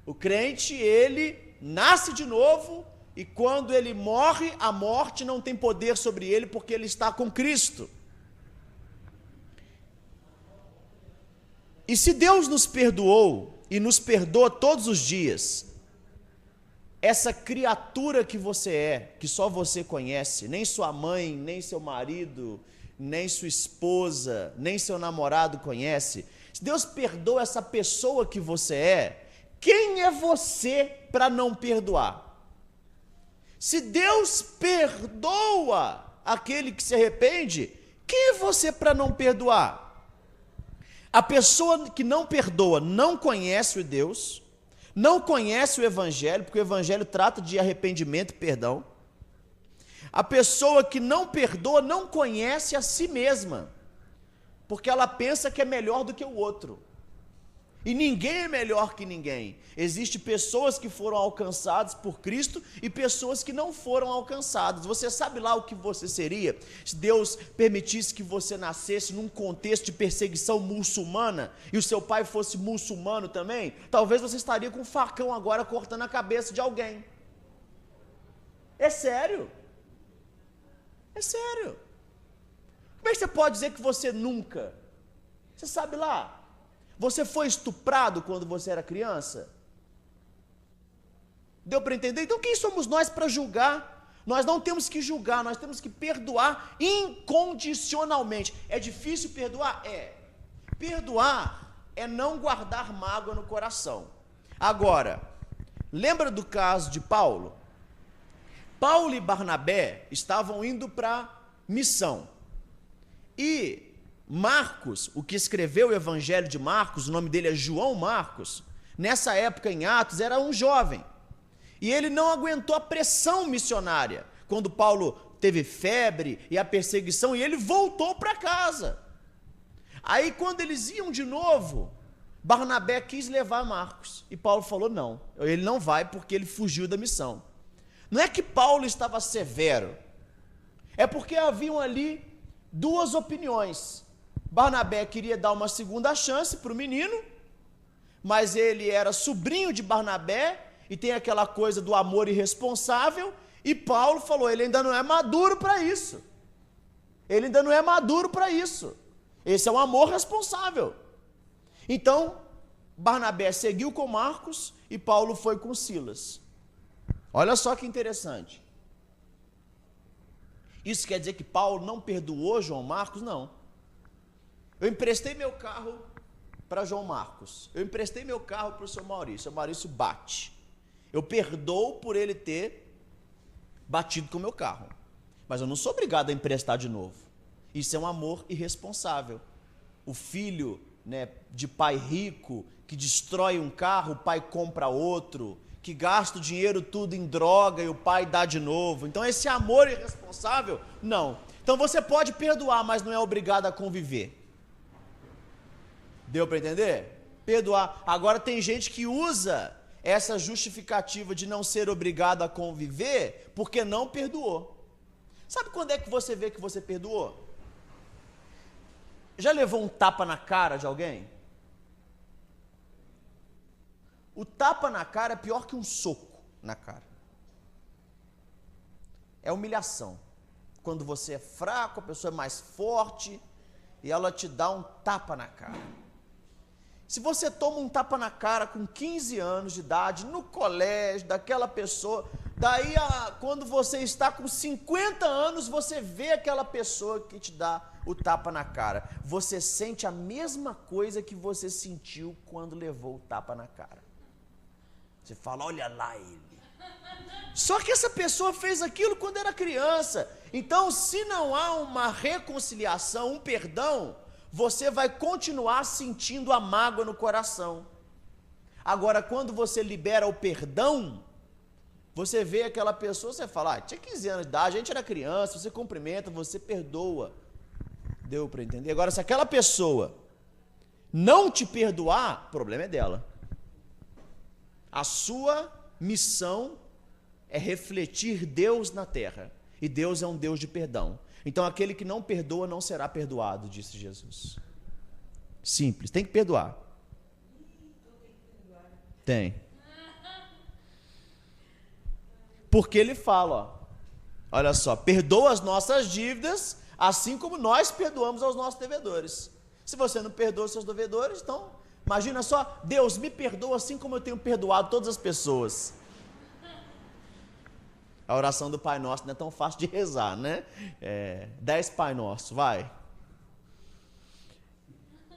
O crente, ele nasce de novo, e quando ele morre, a morte não tem poder sobre ele, porque ele está com Cristo. E se Deus nos perdoou, e nos perdoa todos os dias, essa criatura que você é, que só você conhece, nem sua mãe, nem seu marido, nem sua esposa, nem seu namorado conhece, se Deus perdoa essa pessoa que você é, quem é você para não perdoar? Se Deus perdoa aquele que se arrepende, quem é você para não perdoar? A pessoa que não perdoa não conhece o Deus, não conhece o Evangelho, porque o Evangelho trata de arrependimento e perdão. A pessoa que não perdoa não conhece a si mesma, porque ela pensa que é melhor do que o outro. E ninguém é melhor que ninguém. Existem pessoas que foram alcançadas por Cristo e pessoas que não foram alcançadas. Você sabe lá o que você seria se Deus permitisse que você nascesse num contexto de perseguição muçulmana e o seu pai fosse muçulmano também? Talvez você estaria com um facão agora cortando a cabeça de alguém. É sério. É sério. Como é que você pode dizer que você nunca? Você sabe lá? Você foi estuprado quando você era criança? Deu para entender? Então quem somos nós para julgar? Nós não temos que julgar, nós temos que perdoar incondicionalmente. É difícil perdoar? É. Perdoar é não guardar mágoa no coração. Agora, lembra do caso de Paulo? Paulo e Barnabé estavam indo para missão. E Marcos, o que escreveu o Evangelho de Marcos, o nome dele é João Marcos, nessa época em Atos era um jovem. E ele não aguentou a pressão missionária, quando Paulo teve febre e a perseguição, e ele voltou para casa. Aí quando eles iam de novo, Barnabé quis levar Marcos, e Paulo falou não, ele não vai porque ele fugiu da missão. Não é que Paulo estava severo, é porque haviam ali duas opiniões. Barnabé queria dar uma segunda chance para o menino, mas ele era sobrinho de Barnabé, e tem aquela coisa do amor irresponsável, e Paulo falou, ele ainda não é maduro para isso. Ele ainda não é maduro para isso. Esse é um amor responsável. Então, Barnabé seguiu com Marcos e Paulo foi com Silas. Olha só que interessante. Isso quer dizer que Paulo não perdoou João Marcos? Não. Eu emprestei meu carro para João Marcos. Eu emprestei meu carro para o seu Maurício. O Maurício bate. Eu perdoo por ele ter batido com o meu carro. Mas eu não sou obrigado a emprestar de novo. Isso é um amor irresponsável. O filho, né, de pai rico, que destrói um carro, o pai compra outro, que gasta o dinheiro tudo em droga e o pai dá de novo. Então esse amor irresponsável, não. Então você pode perdoar, mas não é obrigado a conviver. Deu para entender? Perdoar. Agora tem gente que usa essa justificativa de não ser obrigado a conviver porque não perdoou. Sabe quando é que você vê que você perdoou? Já levou um tapa na cara de alguém? O tapa na cara é pior que um soco na cara. É humilhação. Quando você é fraco, a pessoa é mais forte e ela te dá um tapa na cara. Se você toma um tapa na cara com 15 anos de idade, no colégio, daquela pessoa, daí quando você está com 50 anos, você vê aquela pessoa que te dá o tapa na cara. Você sente a mesma coisa que você sentiu quando levou o tapa na cara. Você fala, olha lá ele. Só que essa pessoa fez aquilo quando era criança. Então, se não há uma reconciliação, um perdão, você vai continuar sentindo a mágoa no coração. Agora, quando você libera o perdão, você vê aquela pessoa, você fala, tinha 15 anos de idade, a gente era criança, você cumprimenta, você perdoa. Deu para entender? Agora, se aquela pessoa não te perdoar, o problema é dela. A sua missão é refletir Deus na terra. E Deus é um Deus de perdão. Então, aquele que não perdoa não será perdoado, disse Jesus. Simples, tem que perdoar. Tem. Porque ele fala, ó, olha só, perdoa as nossas dívidas, assim como nós perdoamos aos nossos devedores. Se você não perdoa os seus devedores, então, imagina só, Deus me perdoa assim como eu tenho perdoado todas as pessoas. A oração do Pai Nosso não é tão fácil de rezar, né? 10 Pai Nosso, vai.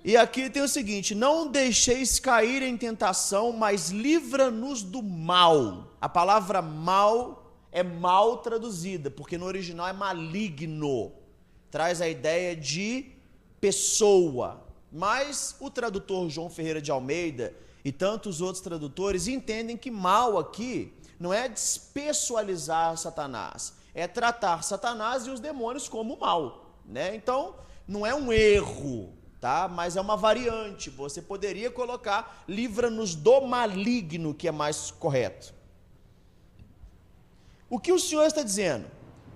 E aqui tem o seguinte, não deixeis cair em tentação, mas livra-nos do mal. A palavra mal é mal traduzida, porque no original é maligno. Traz a ideia de pessoa. Mas o tradutor João Ferreira de Almeida e tantos outros tradutores entendem que mal aqui não é despessoalizar Satanás, é tratar Satanás e os demônios como mal, né? Então, não é um erro, tá? Mas é uma variante. Você poderia colocar livra-nos do maligno, que é mais correto. O que o Senhor está dizendo?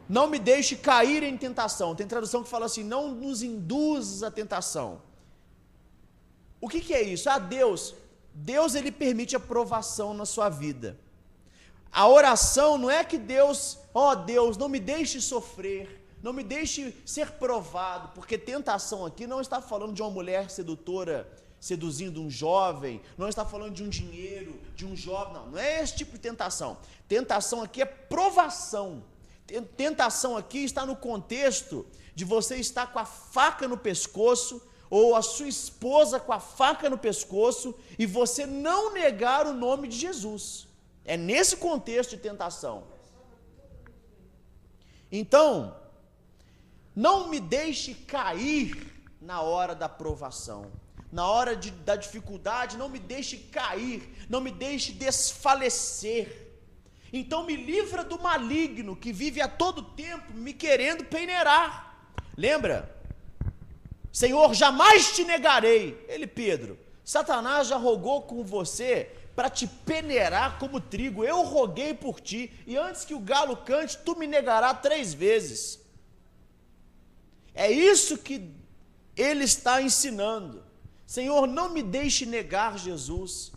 Não me deixe cair em tentação. Tem tradução que fala assim, não nos induzas à tentação. O que é isso? Deus ele permite a provação na sua vida. A oração não é que Deus, Deus, não me deixe sofrer, não me deixe ser provado, porque tentação aqui não está falando de uma mulher sedutora seduzindo um jovem, não está falando de um dinheiro, de um jovem, não é esse tipo de tentação. Tentação aqui é provação. Tentação aqui está no contexto de você estar com a faca no pescoço, ou a sua esposa com a faca no pescoço, e você não negar o nome de Jesus. É nesse contexto de tentação. Então, não me deixe cair na hora da provação, na hora da dificuldade, não me deixe cair, não me deixe desfalecer. Então me livra do maligno que vive a todo tempo me querendo peneirar. Lembra? Senhor, jamais te negarei. Ele, Pedro, Satanás já rogou com você para te peneirar como trigo. Eu roguei por ti, e antes que o galo cante, tu me negarás 3 vezes. É isso que ele está ensinando. Senhor, não me deixe negar Jesus.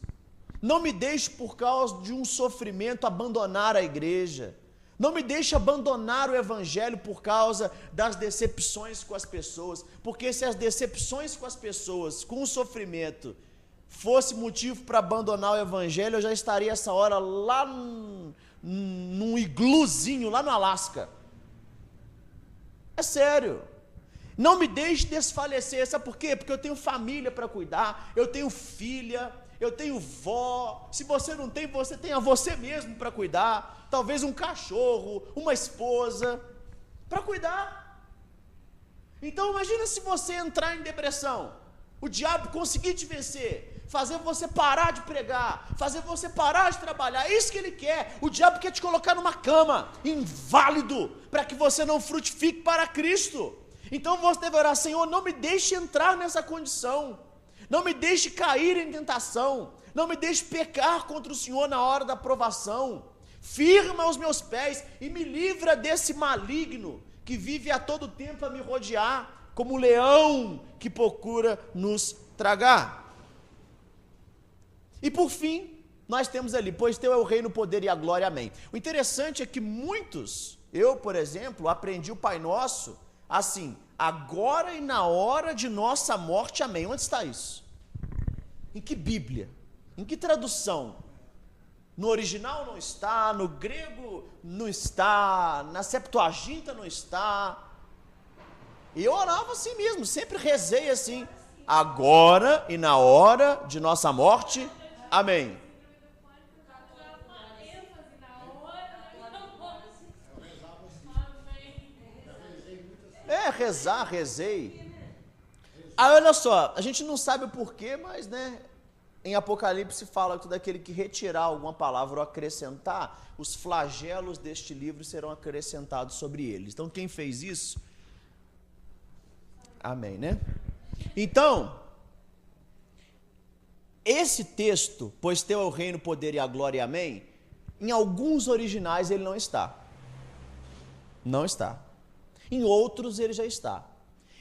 Não me deixe, por causa de um sofrimento, abandonar a igreja. Não me deixe abandonar o evangelho por causa das decepções com as pessoas. Porque se as decepções com as pessoas, com o sofrimento, fosse motivo para abandonar o evangelho, eu já estaria essa hora lá num igluzinho, lá no Alasca. É sério. Não me deixe desfalecer. Sabe por quê? Porque eu tenho família para cuidar, eu tenho filha, eu tenho vó. Se você não tem, você tem a você mesmo para cuidar. Talvez um cachorro, uma esposa, para cuidar. Então imagina se você entrar em depressão, o diabo conseguir te vencer, fazer você parar de pregar, fazer você parar de trabalhar. É isso que ele quer. O diabo quer te colocar numa cama, inválido, para que você não frutifique para Cristo. Então você deve orar: Senhor, não me deixe entrar nessa condição, não me deixe cair em tentação, não me deixe pecar contra o Senhor na hora da provação. Firma os meus pés e me livra desse maligno que vive a todo tempo a me rodear, como um leão que procura nos tragar. E por fim, nós temos ali: pois teu é o reino, o poder e a glória, amém. O interessante é que muitos, eu, por exemplo, aprendi o Pai Nosso assim: agora e na hora de nossa morte, amém. Onde está isso? Em que Bíblia? Em que tradução? No original não está, no grego não está, na Septuaginta não está. E eu orava assim mesmo, sempre rezei assim: agora e na hora de nossa morte, amém. Rezei. Aí olha só, a gente não sabe o porquê, mas em Apocalipse fala que todo aquele que retirar alguma palavra ou acrescentar, os flagelos deste livro serão acrescentados sobre eles. Então quem fez isso? Amém, né? Então, esse texto, pois teu é o reino, o poder e a glória, amém, em alguns originais ele não está. Não está. Em outros ele já está.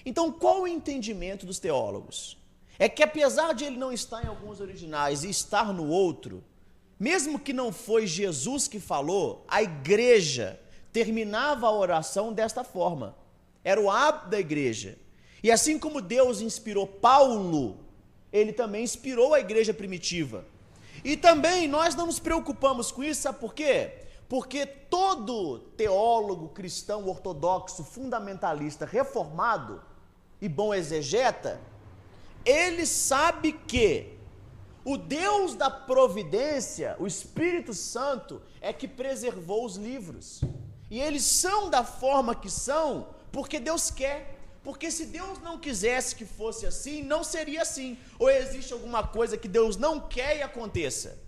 Então, qual o entendimento dos teólogos? É que apesar de ele não estar em alguns originais e estar no outro, mesmo que não foi Jesus que falou, a igreja terminava a oração desta forma. Era o hábito da igreja. E assim como Deus inspirou Paulo, ele também inspirou a igreja primitiva. E também nós não nos preocupamos com isso, sabe por quê? Porque todo teólogo cristão ortodoxo, fundamentalista, reformado e bom exegeta, ele sabe que o Deus da providência, o Espírito Santo, é que preservou os livros. E eles são da forma que são porque Deus quer. Porque se Deus não quisesse que fosse assim, não seria assim. Ou existe alguma coisa que Deus não quer e aconteça?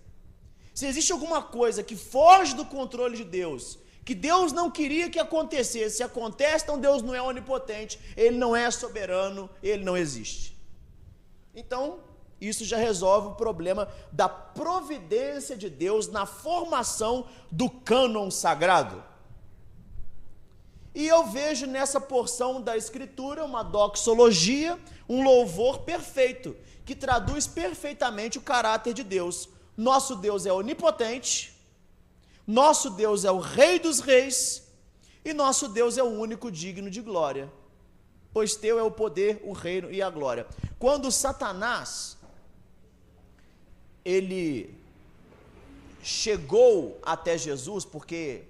Se existe alguma coisa que foge do controle de Deus, que Deus não queria que acontecesse, se acontece, então Deus não é onipotente, Ele não é soberano, Ele não existe. Então, isso já resolve o problema da providência de Deus na formação do cânon sagrado. E eu vejo nessa porção da Escritura uma doxologia, um louvor perfeito, que traduz perfeitamente o caráter de Deus. Nosso Deus é onipotente, nosso Deus é o Rei dos Reis, e nosso Deus é o único digno de glória, pois teu é o poder, o reino e a glória. Quando Satanás, ele chegou até Jesus, porque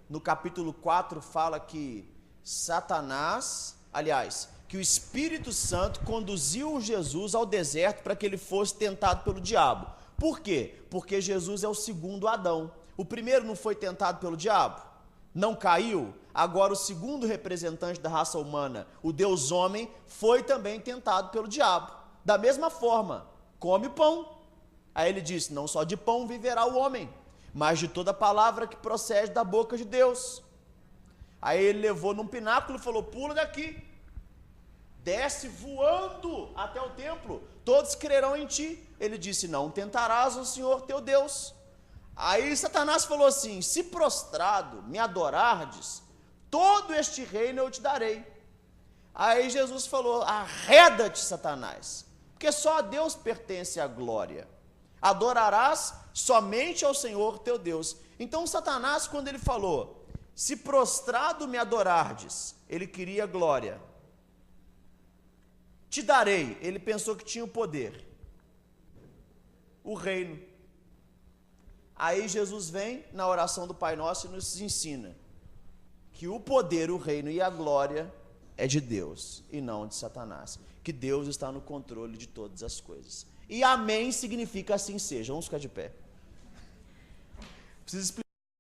no capítulo 4 fala que que o Espírito Santo conduziu Jesus ao deserto para que ele fosse tentado pelo diabo. Por quê? Porque Jesus é o segundo Adão. O primeiro não foi tentado pelo diabo? Não caiu? Agora, o segundo representante da raça humana, o Deus homem, foi também tentado pelo diabo. Da mesma forma, come pão. Aí ele disse, não só de pão viverá o homem, mas de toda palavra que procede da boca de Deus. Aí ele levou num pináculo e falou, pula daqui, desce voando até o templo, todos crerão em ti. Ele disse, não tentarás o Senhor teu Deus. Aí Satanás falou assim, se prostrado me adorardes, todo este reino eu te darei. Aí Jesus falou, arreda-te, Satanás, porque só a Deus pertence a glória. Adorarás somente ao Senhor teu Deus. Então Satanás, quando ele falou, se prostrado me adorardes, ele queria glória. Te darei, ele pensou que tinha o poder, o reino. Aí Jesus vem na oração do Pai Nosso e nos ensina que o poder, o reino e a glória é de Deus e não de Satanás. Que Deus está no controle de todas as coisas. E amém significa assim seja. Vamos ficar de pé. Preciso explicar.